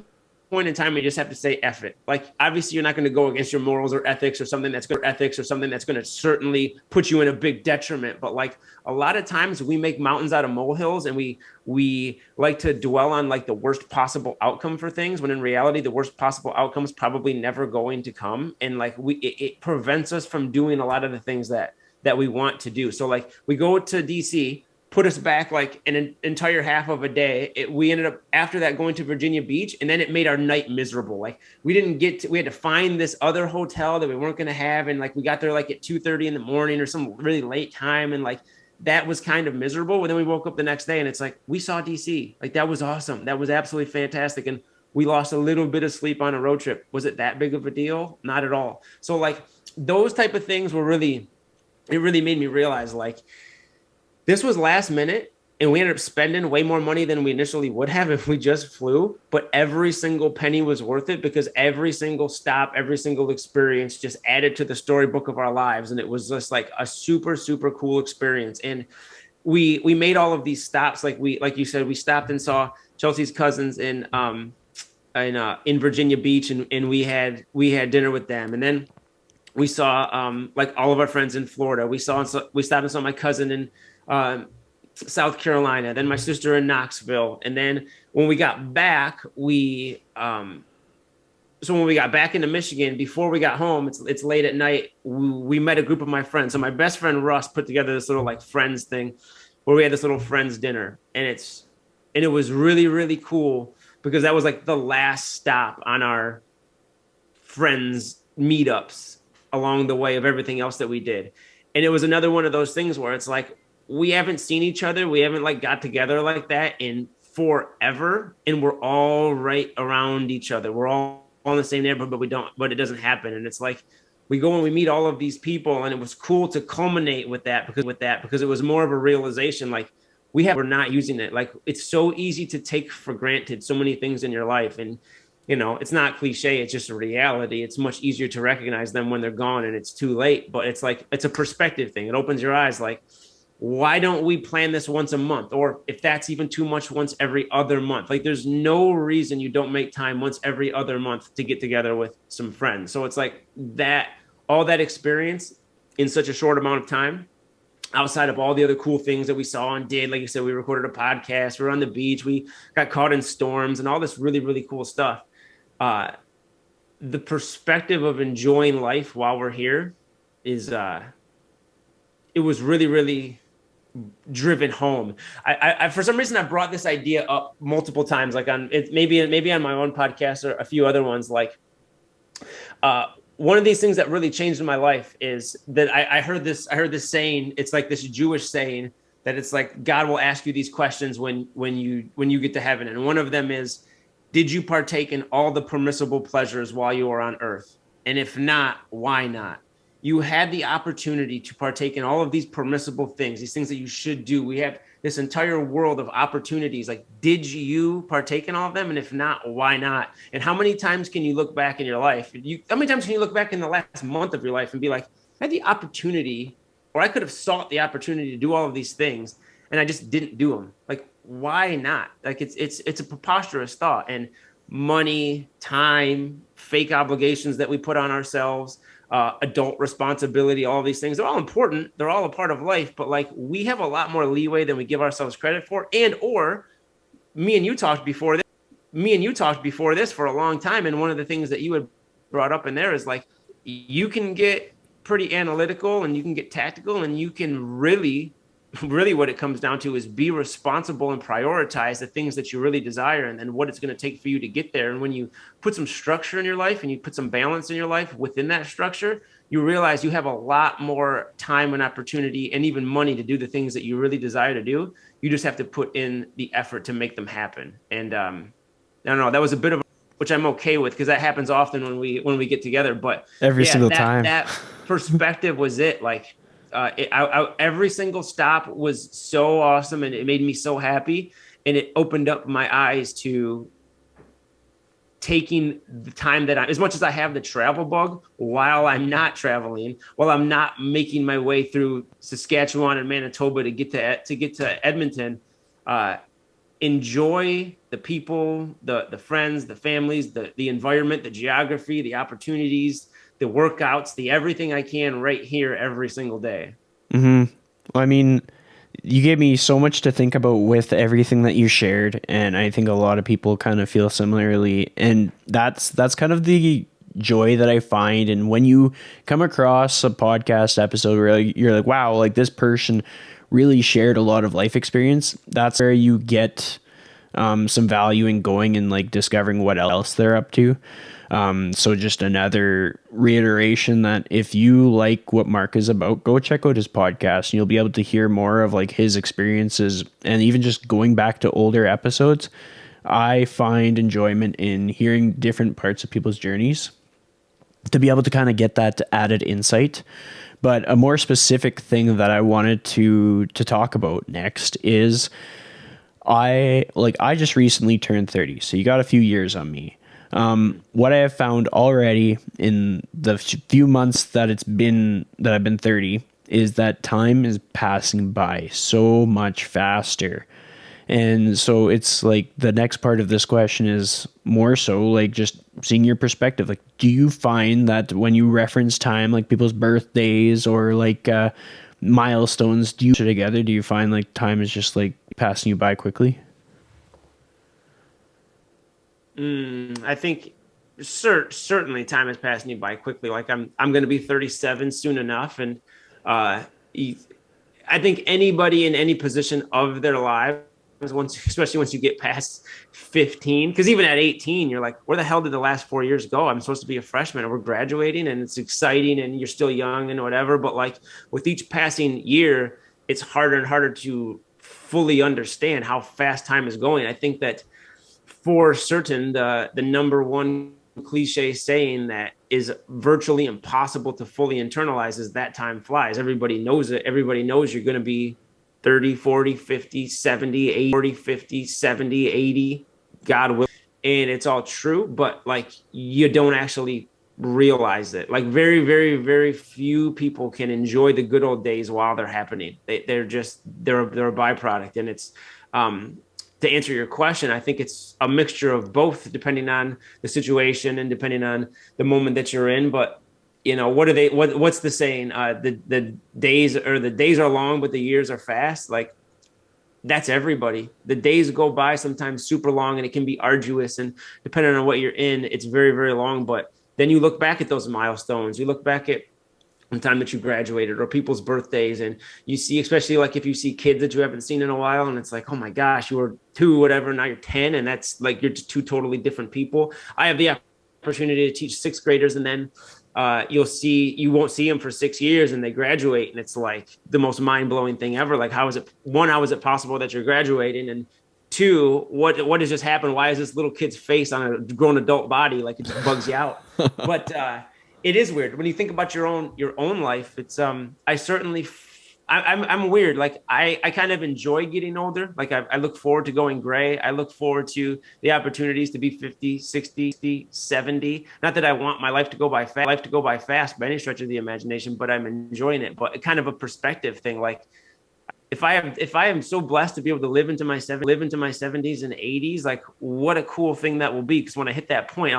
point in time, you just have to say F it. Like obviously you're not going to go against your morals or ethics or something that's going to certainly put you in a big detriment. But like a lot of times we make mountains out of molehills, and we like to dwell on like the worst possible outcome for things, when in reality, the worst possible outcome is probably never going to come. And like it prevents us from doing a lot of the things that we want to do. So like we go to DC, put us back like an entire half of a day. We ended up after that going to Virginia Beach, and then it made our night miserable. Like we had to find this other hotel that we weren't going to have. And like we got there like at 2:30 in the morning or some really late time. And like that was kind of miserable. But then we woke up the next day and it's like, we saw DC. Like that was awesome. That was absolutely fantastic. And we lost a little bit of sleep on a road trip. Was it that big of a deal? Not at all. So like those type of things it really made me realize like, this was last minute, and we ended up spending way more money than we initially would have if we just flew. But every single penny was worth it, because every single stop, every single experience just added to the storybook of our lives. And it was just like a super, super cool experience. And we made all of these stops. Like you said, we stopped and saw Chelsea's cousins in Virginia Beach, and we had dinner with them. And then we saw like all of our friends in Florida. We stopped and saw my cousin in South Carolina, then my sister in Knoxville. And then when we got back, when we got back into Michigan, before we got home, it's late at night, we met a group of my friends. So my best friend Russ put together this little like friends thing where we had this little friends dinner, and it was really, really cool, because that was like the last stop on our friends meetups along the way of everything else that we did. And it was another one of those things where it's like, we haven't seen each other. We haven't like got together like that in forever. And we're all right around each other. We're all in the same neighborhood, but it doesn't happen. And it's like, we go and we meet all of these people, and it was cool to culminate with that because it was more of a realization. Like we're not using it. Like it's so easy to take for granted so many things in your life. And, you know, it's not cliche. It's just a reality. It's much easier to recognize them when they're gone and it's too late. But it's like, it's a perspective thing. It opens your eyes. Like, why don't we plan this once a month? Or if that's even too much, once every other month. Like there's no reason you don't make time once every other month to get together with some friends. So it's like that, all that experience in such a short amount of time, outside of all the other cool things that we saw and did. Like you said, we recorded a podcast, we were on the beach, we got caught in storms and all this really, really cool stuff. The perspective of enjoying life while we're here is, it was really, really driven home. I for some reason I brought this idea up multiple times, like on it, maybe on my own podcast or a few other ones. Like one of these things that really changed in my life is that I heard this saying. It's like this Jewish saying that it's like God will ask you these questions when you get to heaven, and one of them is, did you partake in all the permissible pleasures while you were on earth? And if not, why not? You had the opportunity to partake in all of these permissible things, these things that you should do. We have this entire world of opportunities. Like, did you partake in all of them? And if not, why not? And how many times can you look back in your life? How many times can you look back in the last month of your life and be like, I had the opportunity or I could have sought the opportunity to do all of these things and I just didn't do them. Like, why not? Like, it's a preposterous thought. And money, time, fake obligations that we put on ourselves, adult responsibility, all these things, they're all important. They're all a part of life, but like, we have a lot more leeway than we give ourselves credit for. And, or me and you talked before this for a long time. And one of the things that you had brought up in there is like, you can get pretty analytical and you can get tactical, and you can really what it comes down to is be responsible and prioritize the things that you really desire, and then what it's going to take for you to get there. And when you put some structure in your life and you put some balance in your life within that structure, you realize you have a lot more time and opportunity and even money to do the things that you really desire to do. You just have to put in the effort to make them happen. And I don't know, that was a bit of, which I'm okay with, because that happens often when we get together. But every single time, that perspective was it. Like, every single stop was so awesome, and it made me so happy, and it opened up my eyes to taking the time that as much as I have the travel bug, while I'm not traveling, while I'm not making my way through Saskatchewan and Manitoba to get to Edmonton, enjoy the people, the friends, the families, the environment, the geography, the opportunities, the workouts, the everything I can right here every single day. Mm-hmm. I mean, you gave me so much to think about with everything that you shared, and I think a lot of people kind of feel similarly. And that's kind of the joy that I find. And when you come across a podcast episode where you're like, wow, like this person really shared a lot of life experience, that's where you get some value in going and like discovering what else they're up to. So just another reiteration that if you like what Mark is about, go check out his podcast and you'll be able to hear more of like his experiences, and even just going back to older episodes. I find enjoyment in hearing different parts of people's journeys to be able to kind of get that added insight. But a more specific thing that I wanted to talk about next is I just recently turned 30. So you got a few years on me. What I have found already in the few months that I've been 30 is that time is passing by so much faster. And so it's like the next part of this question is more so like just seeing your perspective. Like, do you find that when you reference time, like people's birthdays or like milestones, do you find like time is just like passing you by quickly? I think certainly time is passing you by quickly. Like, I'm going to be 37 soon enough. And I think anybody in any position of their lives, especially once you get past 15, because even at 18, you're like, where the hell did the last 4 years go? I'm supposed to be a freshman and we're graduating and it's exciting and you're still young and whatever. But like with each passing year, it's harder and harder to fully understand how fast time is going. I think that for certain, the number one cliche saying that is virtually impossible to fully internalize is that time flies. Everybody knows it. Everybody knows you're going to be 30, 40, 50, 70, 80, 40, 50, 70, 80, God willing. And it's all true, but like you don't actually realize it. Like very, very, very few people can enjoy the good old days while they're happening. They're a byproduct. And it's, to answer your question, I think it's a mixture of both, depending on the situation and depending on the moment that you're in. But you know, what's the saying? The days are long, but the years are fast. Like, that's everybody. The days go by sometimes super long, and it can be arduous. And depending on what you're in, it's very, very long. But then you look back at those milestones. You look back at the time that you graduated or people's birthdays, and you see, especially like if you see kids that you haven't seen in a while, and it's like, oh my gosh, you were 2, whatever, now you're 10, and that's like, you're just 2 totally different people. I have the opportunity to teach 6th graders, and then you won't see them for 6 years and they graduate, and it's like the most mind-blowing thing ever. Like, how is it possible that you're graduating? And 2, what has just happened? Why is this little kid's face on a grown adult body? Like, it just bugs you out. But it is weird when you think about your own life. It's I I'm weird. Like I kind of enjoy getting older. Like I look forward to going gray. I look forward to the opportunities to be 50, 60, 70. Not that I want my life to go by fast by any stretch of the imagination, but I'm enjoying it. But kind of a perspective thing. Like if I am so blessed to be able to live into my 70s and 80s, like what a cool thing that will be. Because when I hit that point,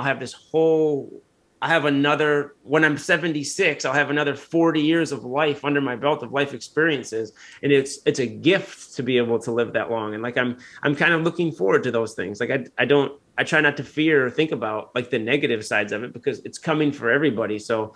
I have another, when I'm 76, I'll have another 40 years of life under my belt of life experiences. And it's a gift to be able to live that long. And like, I'm kind of looking forward to those things. Like I try not to fear or think about like the negative sides of it because it's coming for everybody. So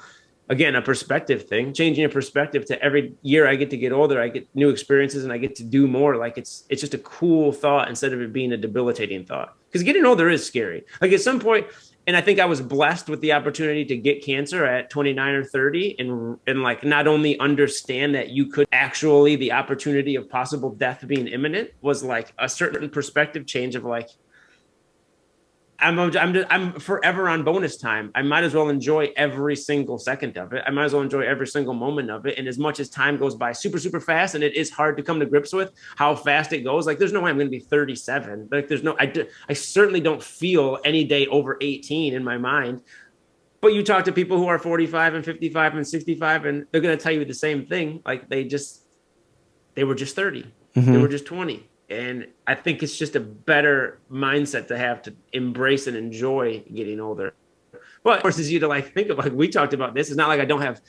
again, a perspective thing, changing a perspective to every year I get older, I get new experiences and I get to do more. Like it's just a cool thought instead of it being a debilitating thought, because getting older is scary. Like at some point, and I think I was blessed with the opportunity to get cancer at 29 or 30 and like not only understand that you could actually, the opportunity of possible death being imminent was like a certain perspective change of like, I'm forever on bonus time. I might as well enjoy every single second of it. I might as well enjoy every single moment of it. And as much as time goes by super, super fast, and it is hard to come to grips with how fast it goes. Like there's no way I'm going to be 37. Like I certainly don't feel any day over 18 in my mind. But you talk to people who are 45 and 55 and 65, and they're going to tell you the same thing. Like they were just 30. Mm-hmm. They were just 20. And I think it's just a better mindset to have to embrace and enjoy getting older. But it forces you to like think of, like we talked about this. It's not like I don't have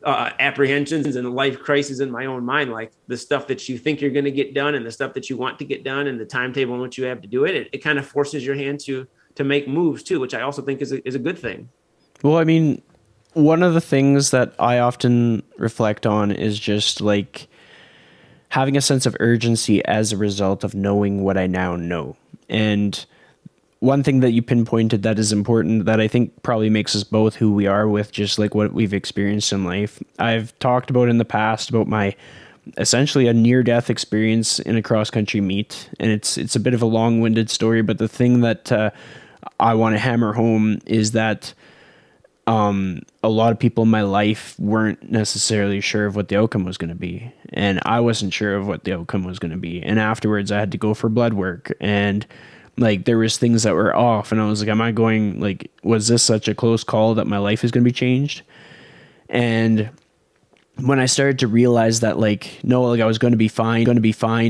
apprehensions and life crises in my own mind. Like the stuff that you think you're going to get done and the stuff that you want to get done and the timetable in which you have to do it. It kind of forces your hand to make moves too, which I also think is a good thing. Well, I mean, one of the things that I often reflect on is just like having a sense of urgency as a result of knowing what I now know. And one thing that you pinpointed that is important that I think probably makes us both who we are with just like what we've experienced in life. I've talked about in the past about my essentially a near-death experience in a cross-country meet. And it's a bit of a long-winded story, but the thing that I want to hammer home is that a lot of people in my life weren't necessarily sure of what the outcome was going to be. And I wasn't sure of what the outcome was going to be. And afterwards I had to go for blood work and like there was things that were off and I was like, was this such a close call that my life is going to be changed? And when I started to realize that like, no, like I was going to be fine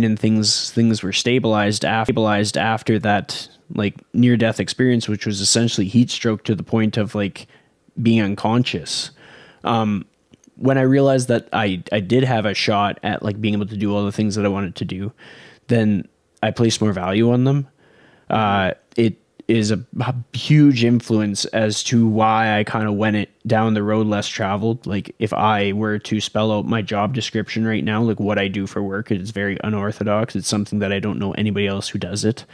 and things were stabilized after that, like near death experience, which was essentially heat stroke to the point of like being unconscious. When I realized that I did have a shot at like being able to do all the things that I wanted to do, then I placed more value on them. It is a huge influence as to why I kind of went it down the road less traveled. Like if I were to spell out my job description right now, like what I do for work, it's very unorthodox. It's something that I don't know anybody else who does it.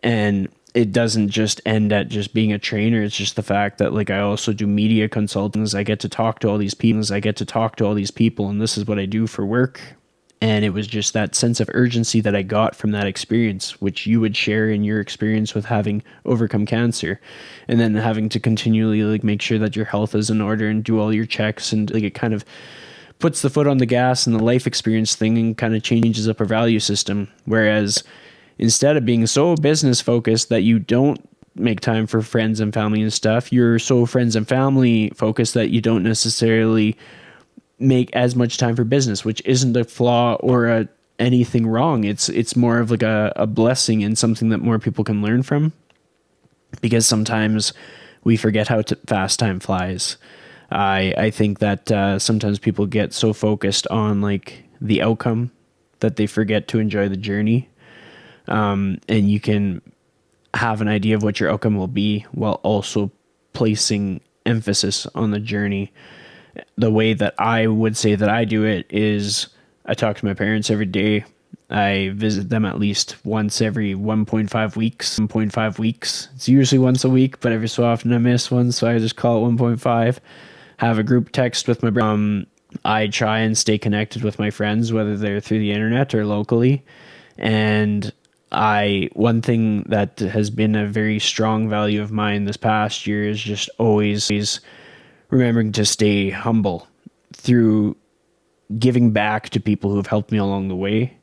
And it doesn't just end at just being a trainer. It's just the fact that like I also do media consultings. I get to talk to all these people and this is what I do for work. And it was just that sense of urgency that I got from that experience, which you would share in your experience with having overcome cancer, and then having to continually like make sure that your health is in order and do all your checks. And like it kind of puts the foot on the gas and the life experience thing and kind of changes up our value system. Whereas instead of being so business focused that you don't make time for friends and family and stuff, you're so friends and family focused that you don't necessarily make as much time for business, which isn't a flaw or anything wrong. It's more of like a blessing and something that more people can learn from, because sometimes we forget how fast time flies. I think that sometimes people get so focused on like the outcome that they forget to enjoy the journey. And you can have an idea of what your outcome will be while also placing emphasis on the journey. The way that I would say that I do it is I talk to my parents every day. I visit them at least once every 1.5 weeks. It's usually once a week, but every so often I miss one, so I just call it 1.5. Have a group text with my brother. I try and stay connected with my friends, whether they're through the internet or locally. And one thing that has been a very strong value of mine this past year is just always remembering to stay humble through giving back to people who have helped me along the way,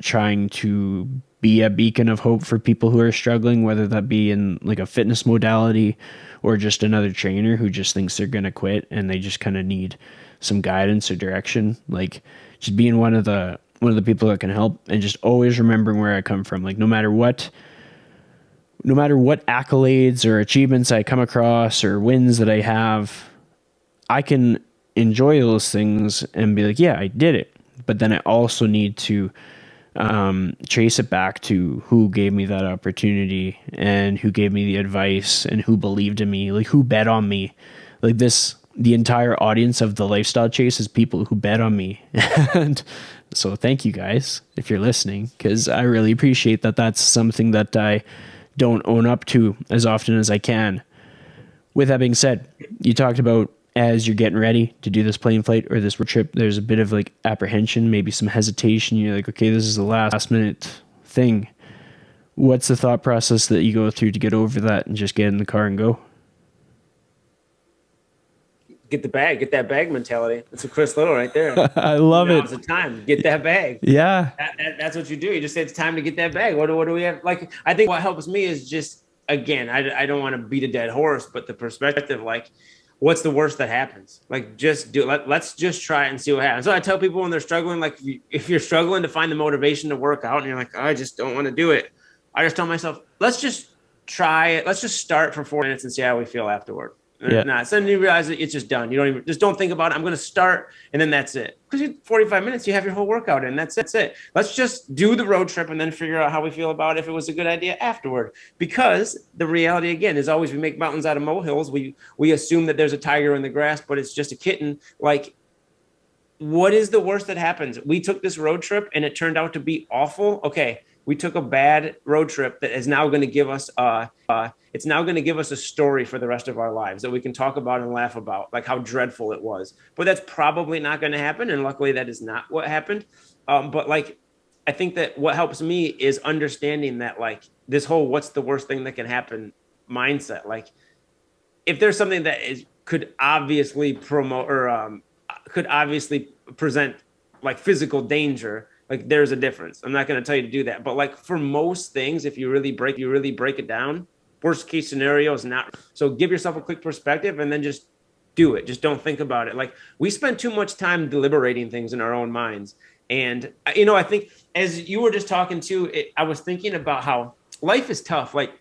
trying to be a beacon of hope for people who are struggling, whether that be in like a fitness modality or just another trainer who just thinks they're going to quit and they just kind of need some guidance or direction. Like just being one of the people that can help, and just always remembering where I come from. Like no matter what accolades or achievements I come across or wins that I have, I can enjoy those things and be like, yeah, I did it. But then I also need to trace it back to who gave me that opportunity and who gave me the advice and who believed in me, like who bet on me. Like the entire audience of the Lifestyle Chase is people who bet on me. And so thank you guys if you're listening, because I really appreciate that. That's something that I don't own up to as often as I can. With that being said, you talked about as you're getting ready to do this plane flight or this road trip, there's a bit of like apprehension, maybe some hesitation. You're like, okay, this is the last minute thing. What's the thought process that you go through to get over that and just get in the car and go? Get that bag mentality. That's a Chris Little right there. I love it. Now's the time. Get that bag. Yeah. That's what you do. You just say it's time to get that bag. What do we have? Like, I think what helps me is just, again, I don't want to beat a dead horse, but the perspective, like, what's the worst that happens? Like, just do it. Let's just try it and see what happens. So I tell people when they're struggling, like if you're struggling to find the motivation to work out and you're like, oh, I just don't want to do it, I just tell myself, let's just try it. Let's just start for 4 minutes and see how we feel afterward. Yeah. So then you realize that it's just done. You don't think about it. I'm going to start, and then that's it. Because 45 minutes, you have your whole workout in. That's it. Let's just do the road trip and then figure out how we feel about it, if it was a good idea afterward. Because the reality, again, is always we make mountains out of molehills. We assume that there's a tiger in the grass, but it's just a kitten. Like, what is the worst that happens? We took this road trip, and it turned out to be awful. Okay, we took a bad road trip that is now going to give us it's now going to give us a story for the rest of our lives that we can talk about and laugh about, like how dreadful it was. But that's probably not going to happen, and luckily that is not what happened. But like, I think that what helps me is understanding that, like, this whole what's the worst thing that can happen mindset. Like, if there's something that could obviously promote or could obviously present like physical danger, like there's a difference. I'm not going to tell you to do that, but like for most things, if you really break it down, worst case scenario is not. So give yourself a quick perspective and then just do it. Just don't think about it. Like, we spend too much time deliberating things in our own minds. And, I think as you were just talking to it, I was thinking about how life is tough. Like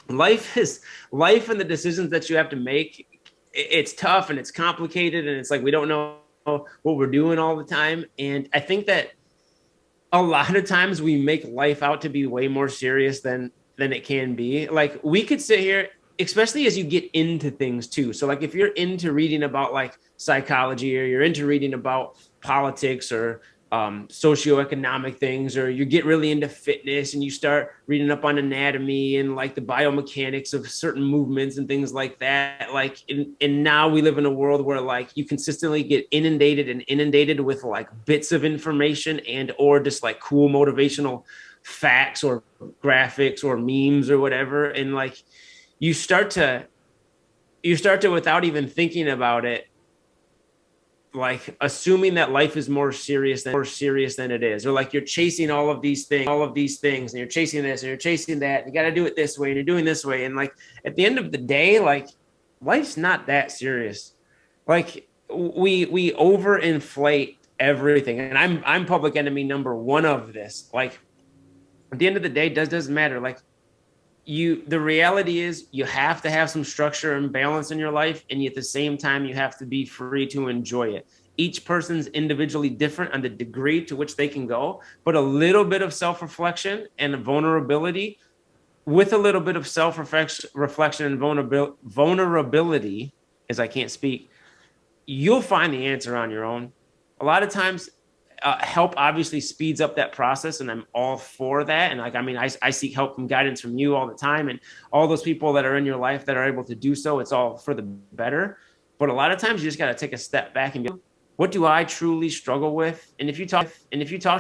life and the decisions that you have to make, it's tough and it's complicated. And it's like, we don't know what we're doing all the time. And I think that a lot of times we make life out to be way more serious than it can be. Like, we could sit here, especially as you get into things too. So like if you're into reading about like psychology, or you're into reading about politics or socioeconomic things, or you get really into fitness and you start reading up on anatomy and like the biomechanics of certain movements and things like that. Like, and now we live in a world where like you consistently get inundated with like bits of information and or just like cool motivational facts or graphics or memes or whatever. And like you start to without even thinking about it, like assuming that life is more serious than it is, or like you're chasing all of these things, and you're chasing this and you're chasing that, and you got to do it this way and you're doing this way. And like at the end of the day, like life's not that serious. Like we overinflate everything. And I'm public enemy number one of this. Like at the end of the day, doesn't matter. Like the reality is you have to have some structure and balance in your life. And at the same time, you have to be free to enjoy it. Each person's individually different on the degree to which they can go, but a little bit of self-reflection and vulnerability, with a little bit of self-reflection and vulnerability, as I can't speak, you'll find the answer on your own. A lot of times, help obviously speeds up that process, and I'm all for that. And like, I mean, I seek help and guidance from you all the time, and all those people that are in your life that are able to do so, it's all for the better. But a lot of times you just got to take a step back and be, what do I truly struggle with? And if you talk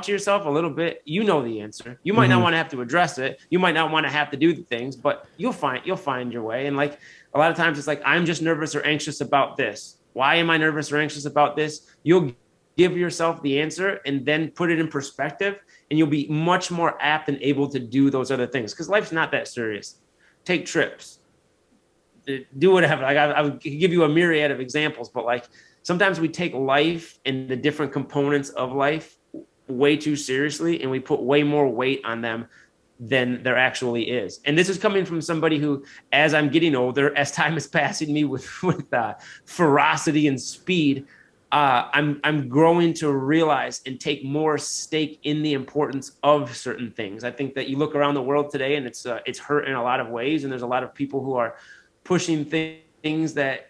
to yourself a little bit, you know the answer. You might not want to have to address it. You might not want to have to do the things, but you'll find your way. And like a lot of times it's like, I'm just nervous or anxious about this. Why am I nervous or anxious about this? You'll give yourself the answer and then put it in perspective, and you'll be much more apt and able to do those other things, because life's not that serious. Take trips, do whatever. Like I would give you a myriad of examples, but like sometimes we take life and the different components of life way too seriously, and we put way more weight on them than there actually is. And this is coming from somebody who, as I'm getting older, as time is passing me with ferocity and speed, I'm growing to realize and take more stake in the importance of certain things. I think that you look around the world today, and it's hurt in a lot of ways, and there's a lot of people who are pushing things that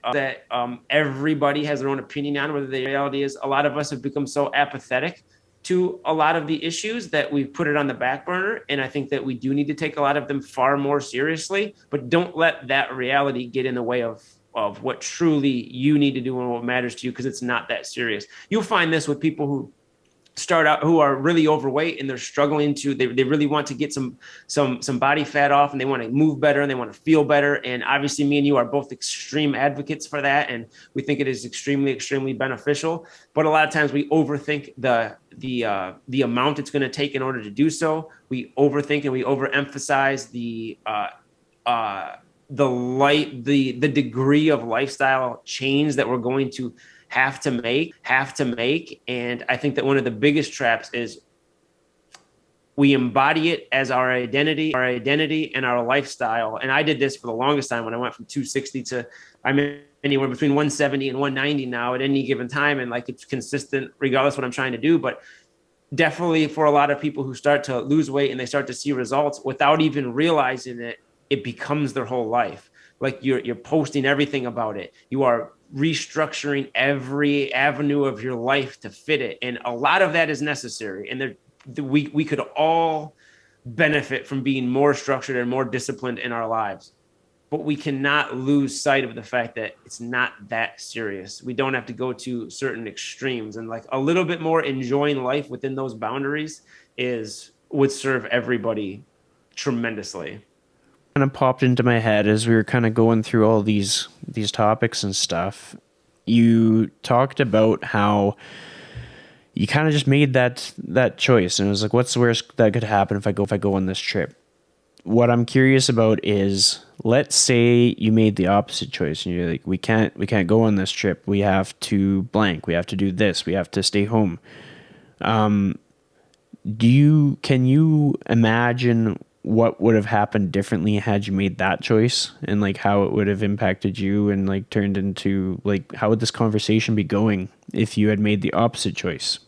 everybody has their own opinion on. Whether the reality is, a lot of us have become so apathetic to a lot of the issues that we've put it on the back burner. And I think that we do need to take a lot of them far more seriously, but don't let that reality get in the way of what truly you need to do and what matters to you, because it's not that serious. You'll find this with people who start out, who are really overweight, and they're struggling to, they really want to get some body fat off, and they want to move better and they want to feel better. And obviously me and you are both extreme advocates for that, and we think it is extremely beneficial. But a lot of times we overthink the amount it's going to take in order to do so. We overthink and we overemphasize the degree of lifestyle change that we're going to have to make. And I think that one of the biggest traps is we embody it as our identity and our lifestyle. And I did this for the longest time when I went from 260 to, I'm anywhere between 170 and 190 now at any given time. And like, it's consistent regardless of what I'm trying to do. But definitely for a lot of people who start to lose weight and they start to see results without even realizing it, it becomes their whole life. Like you're posting everything about it. You are restructuring every avenue of your life to fit it. And a lot of that is necessary. And we could all benefit from being more structured and more disciplined in our lives. But we cannot lose sight of the fact that it's not that serious. We don't have to go to certain extremes, and like a little bit more enjoying life within those boundaries would serve everybody tremendously. Kind of popped into my head as we were kind of going through all these topics and stuff. You talked about how you kind of just made that choice, and it was like, what's the worst that could happen if I go on this trip? What I'm curious about is, let's say you made the opposite choice and you're like, we can't go on this trip. We have to blank. We have to do this. We have to stay home. Can you imagine what would have happened differently had you made that choice, and like how it would have impacted you, and like turned into, like, how would this conversation be going if you had made the opposite choice?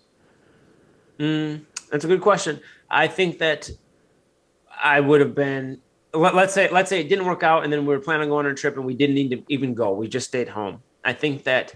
That's a good question. I think that I would have been, let's say it didn't work out, and then we were planning on going on a trip and we didn't need to even go. We just stayed home. I think that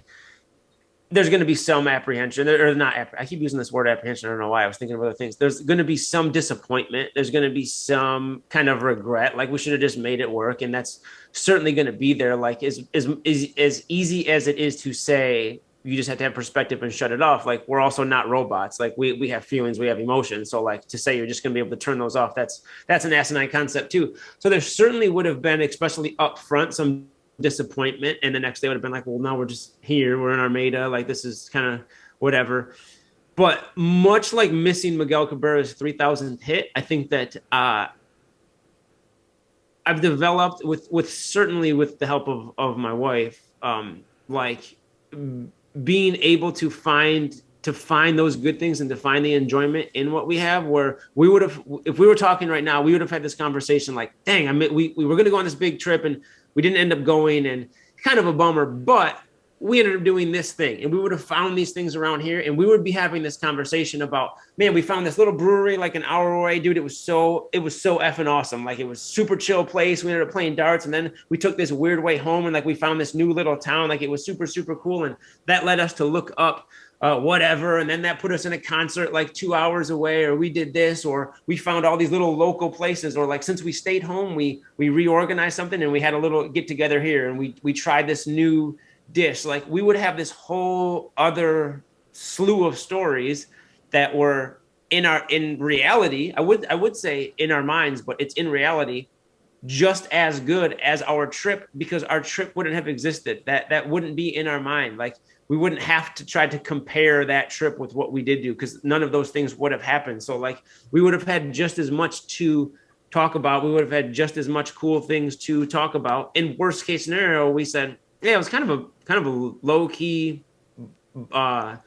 there's going to be some apprehension, or not. I keep using this word apprehension. I don't know why. I was thinking of other things. There's going to be some disappointment. There's going to be some kind of regret. Like, we should have just made it work. And that's certainly going to be there. Like, as easy as it is to say, you just have to have perspective and shut it off. Like, we're also not robots. Like, we have feelings, we have emotions. So like, to say you're just going to be able to turn those off, that's an asinine concept too. So there certainly would have been, especially up front, some disappointment, and the next day would have been like, well, now we're just here, we're in Armada, like this is kind of whatever. But much like missing Miguel Cabrera's 3,000th hit, I think that I've developed with certainly with the help of my wife, like being able to find those good things and to find the enjoyment in what we have, where we would have, if we were talking right now, we would have had this conversation like, dang, we were going to go on this big trip and we didn't end up going, and kind of a bummer, but we ended up doing this thing, and we would have found these things around here, and we would be having this conversation about, man, we found this little brewery like an hour away, dude. It was so effing awesome. Like, it was super chill place. We ended up playing darts, and then we took this weird way home, and like we found this new little town. Like, it was super cool, and that led us to look up whatever, and then that put us in a concert like 2 hours away, or we did this, or we found all these little local places, or like, since we stayed home, we reorganized something and we had a little get together here, and we tried this new dish. Like, we would have this whole other slew of stories that were in reality, I would say in our minds, but it's in reality, just as good as our trip, because our trip wouldn't have existed. That wouldn't be in our mind. Like, we wouldn't have to try to compare that trip with what we did do, because none of those things would have happened. So like, we would have had just as much to talk about. We would have had just as much cool things to talk about. In worst case scenario, we said, yeah, it was kind of a low key, kind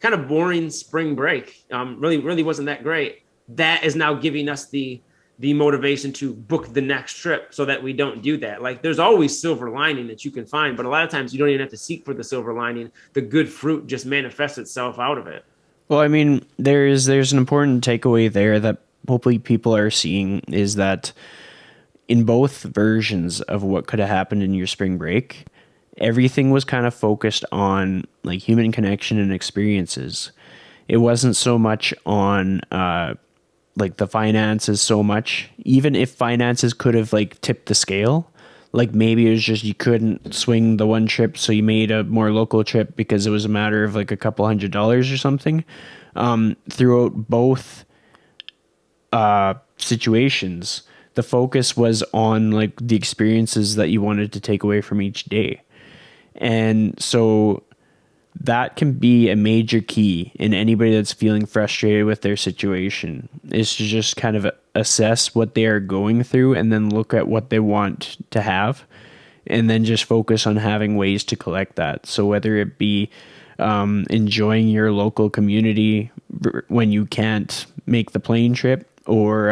of boring spring break. Really wasn't that great. That is now giving us the motivation to book the next trip, so that we don't do that. Like, there's always silver lining that you can find, but a lot of times you don't even have to seek for the silver lining. The good fruit just manifests itself out of it. Well, I mean, there's an important takeaway there that hopefully people are seeing, is that in both versions of what could have happened in your spring break, everything was kind of focused on like human connection and experiences. It wasn't so much on like the finances so much, even if finances could have like tipped the scale. Like, maybe it was just you couldn't swing the one trip, so you made a more local trip because it was a matter of like a couple $100 or something. Throughout both situations, the focus was on like the experiences that you wanted to take away from each day. And so that can be a major key in anybody that's feeling frustrated with their situation, is to just kind of assess what they are going through and then look at what they want to have, and then just focus on having ways to collect that. So whether it be enjoying your local community when you can't make the plane trip, or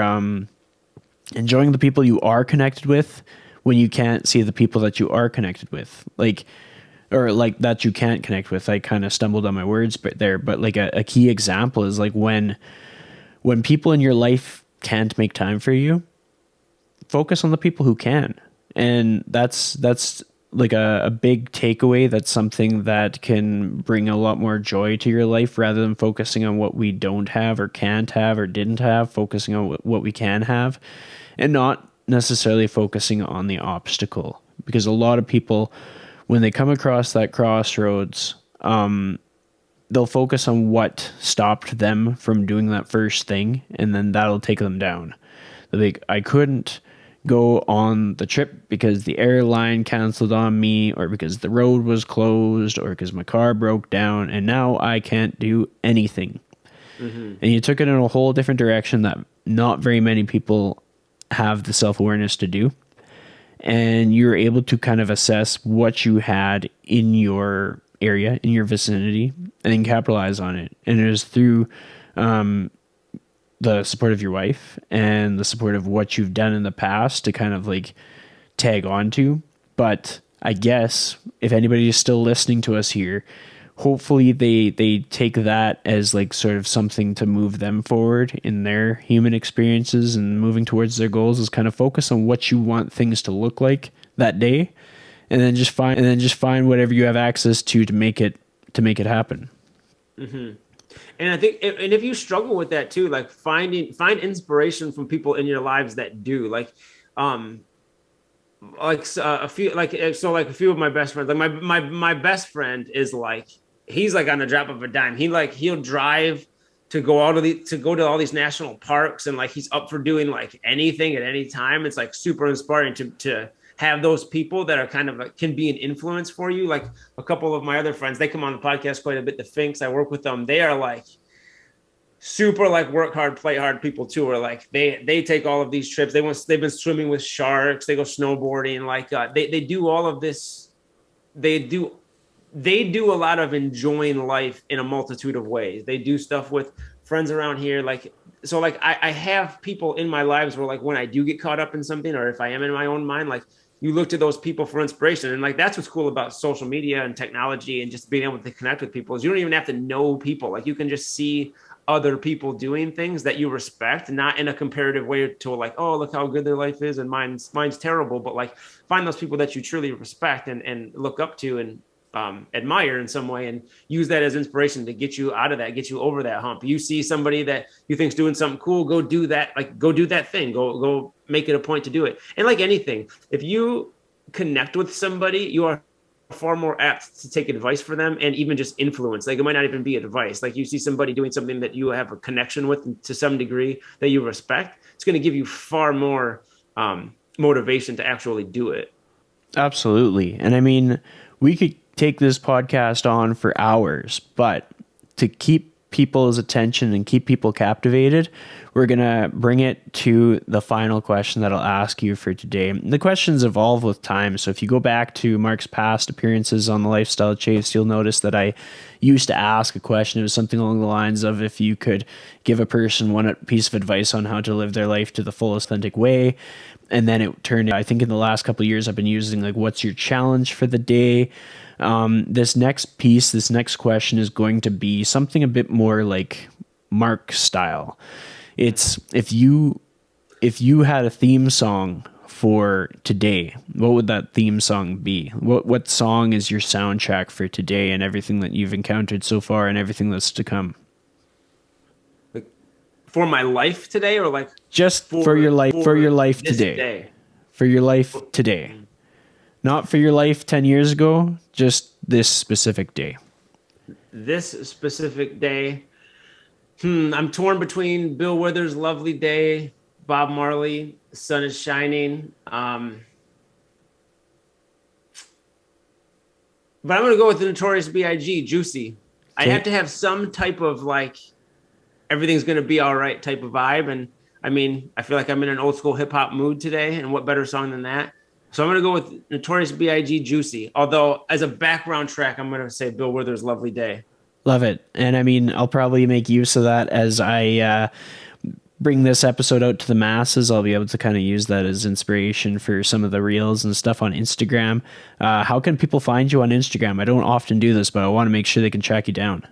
enjoying the people you are connected with when you can't see the people that you are connected with, or like that you can't connect with. I kind of stumbled on my words but like a key example is like when people in your life can't make time for you, focus on the people who can. And that's like a big takeaway. That's something that can bring a lot more joy to your life, rather than focusing on what we don't have or can't have or didn't have, focusing on what we can have, and not necessarily focusing on the obstacle. Because a lot of people, when they come across that crossroads, they'll focus on what stopped them from doing that first thing, and then that'll take them down. They'll be like, I couldn't go on the trip because the airline canceled on me, or because the road was closed, or because my car broke down, and now I can't do anything. Mm-hmm. And you took it in a whole different direction that not very many people have the self-awareness to do. And you're able to kind of assess what you had in your area, in your vicinity, and then capitalize on it. And it is through the support of your wife and the support of what you've done in the past to kind of like tag onto. But I guess if anybody is still listening to us here, hopefully they take that as like sort of something to move them forward in their human experiences and moving towards their goals, is kind of focus on what you want things to look like that day, and then just find whatever you have access to make it happen. Mm-hmm. And I think, and if you struggle with that too, like find inspiration from people in your lives that do, like a few of my best friends, like my best friend is like, he's like on the drop of a dime. He'll drive to go to all these national parks, and like he's up for doing like anything at any time. It's like super inspiring to have those people that are kind of like, can be an influence for you. Like a couple of my other friends, they come on the podcast quite a bit. The Finks, I work with them. They are like super like work hard, play hard people too. Or like they take all of these trips. They've been swimming with sharks. They go snowboarding. Like they do all of this. They do a lot of enjoying life in a multitude of ways. They do stuff with friends around here. Like, so like I have people in my lives where like when I do get caught up in something, or if I am in my own mind, like you look to those people for inspiration. And like, that's what's cool about social media and technology and just being able to connect with people, is you don't even have to know people. Like you can just see other people doing things that you respect, not in a comparative way to like, oh, look how good their life is and mine's terrible. But like find those people that you truly respect and look up to and admire in some way, and use that as inspiration to get you out of that, get you over that hump. You see somebody that you think's doing something cool, go do that. Like go do that thing, go make it a point to do it. And like anything, if you connect with somebody, you are far more apt to take advice for them and even just influence. Like it might not even be advice. Like you see somebody doing something that you have a connection with to some degree that you respect, it's going to give you far more motivation to actually do it. Absolutely. And I mean, we could take this podcast on for hours, but to keep people's attention and keep people captivated, we're going to bring it to the final question that I'll ask you for today. The questions evolve with time. So if you go back to Mark's past appearances on the Lifestyle Chase, you'll notice that I used to ask a question. It was something along the lines of, if you could give a person one piece of advice on how to live their life to the fullest authentic way. And then it turned, I think in the last couple of years, I've been using like, what's your challenge for the day? This next question is going to be something a bit more like Mark style. It's if you had a theme song for today, what would that theme song be? What song is your soundtrack for today and everything that you've encountered so far and everything that's to come? Like for my life today, or like just for your life today. Day. For your life today. Not for your life 10 years ago, just this specific day. This specific day. I'm torn between Bill Withers' Lovely Day, Bob Marley, The Sun is Shining. But I'm going to go with the Notorious B.I.G., Juicy. Okay. I have to have some type of like, everything's going to be all right type of vibe. And I mean, I feel like I'm in an old school hip hop mood today. And what better song than that? So I'm going to go with Notorious B.I.G. Juicy. Although as a background track, I'm going to say Bill Withers' Lovely Day. Love it. And I mean, I'll probably make use of that as I bring this episode out to the masses. I'll be able to kind of use that as inspiration for some of the reels and stuff on Instagram. How can people find you on Instagram? I don't often do this, but I want to make sure they can track you down.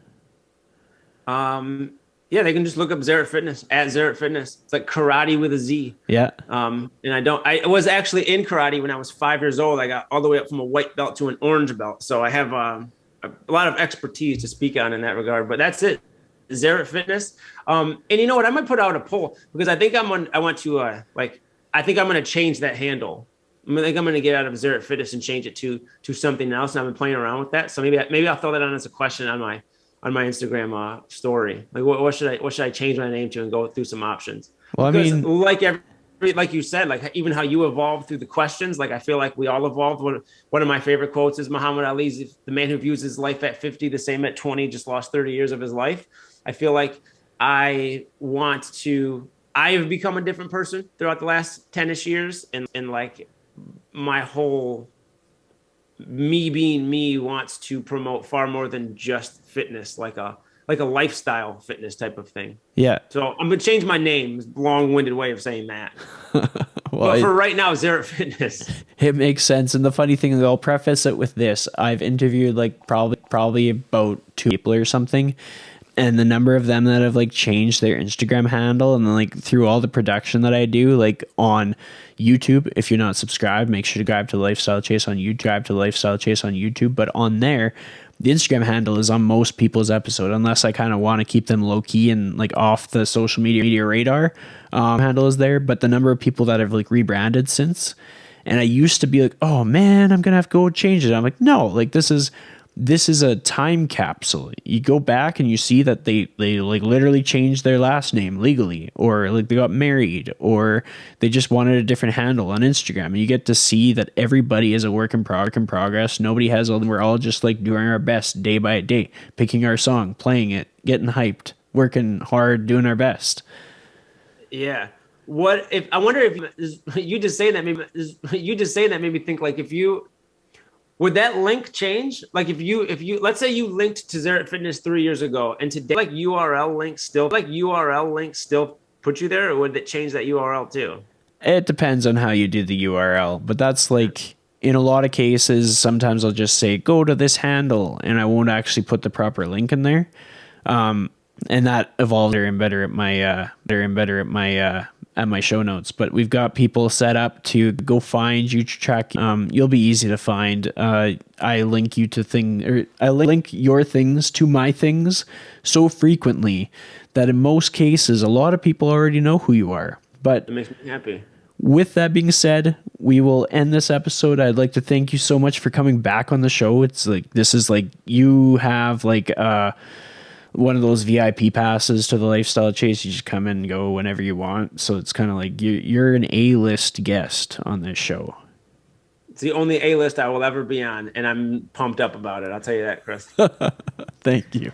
Yeah, they can just look up Zarate Fitness, at Zarate Fitness. It's like karate with a Z. Yeah. And I was actually in karate when I was 5 years old. I got all the way up from a white belt to an orange belt. So I have a lot of expertise to speak on in that regard, but that's it. Zarate Fitness. And you know what? I might put out a poll because I think I think I'm going to change that handle. I think I'm going to get out of Zarate Fitness and change it to something else. And I've been playing around with that. So maybe I'll throw that on as a question on my Instagram story. Like what should I change my name to and go through some options? Well, because I mean, like you said, like even how you evolved through the questions, like I feel like we all evolved. One of my favorite quotes is Muhammad Ali's, "The man who views his life at 50 the same at 20 just lost 30 years of his life." I feel like I have become a different person throughout the last 10-ish years, and like my whole me being me wants to promote far more than just fitness, like a lifestyle fitness type of thing. Yeah. So I'm going to change my name. Long-winded way of saying that. Well, but for right now, Zarate Fitness. It makes sense. And the funny thing is, I'll preface it with this. I've interviewed like probably about 2 people or something. And the number of them that have like changed their Instagram handle, and then like through all the production that I do, like on YouTube, if you're not subscribed, make sure to subscribe to Lifestyle Chase on YouTube. But on there, the Instagram handle is on most people's episode, unless I kind of want to keep them low key and like off the social media radar. Handle is there, but the number of people that have like rebranded since, and I used to be like, oh man, I'm gonna have to go change it. I'm like, no, like this is a time capsule. You go back and you see that they like literally changed their last name legally, or like they got married, or they just wanted a different handle on Instagram. And you get to see that everybody is a work in progress. Nobody has all. We're all just like doing our best day by day, picking our song, playing it, getting hyped, working hard, doing our best. Yeah. What if I wonder if you just saying that made me think like would that link change? Like if you let's say you linked to Zarate Fitness 3 years ago, and today like URL link still put you there, or would it change that URL too? It depends on how you do the URL, but that's like in a lot of cases. Sometimes I'll just say go to this handle, and I won't actually put the proper link in there. And that evolves better and better at my show notes. But we've got people set up to go find you, track. You'll be easy to find. I link your things to my things so frequently that in most cases, a lot of people already know who you are. But it makes me happy. With that being said, we will end this episode. I'd like to thank you so much for coming back on the show. It's like, this is like, you have like one of those VIP passes to the Lifestyle Chase. You just come in and go whenever you want. So it's kind of like you're an A-list guest on this show. It's the only A-list I will ever be on, and I'm pumped up about it. I'll tell you that, Chris. Thank you.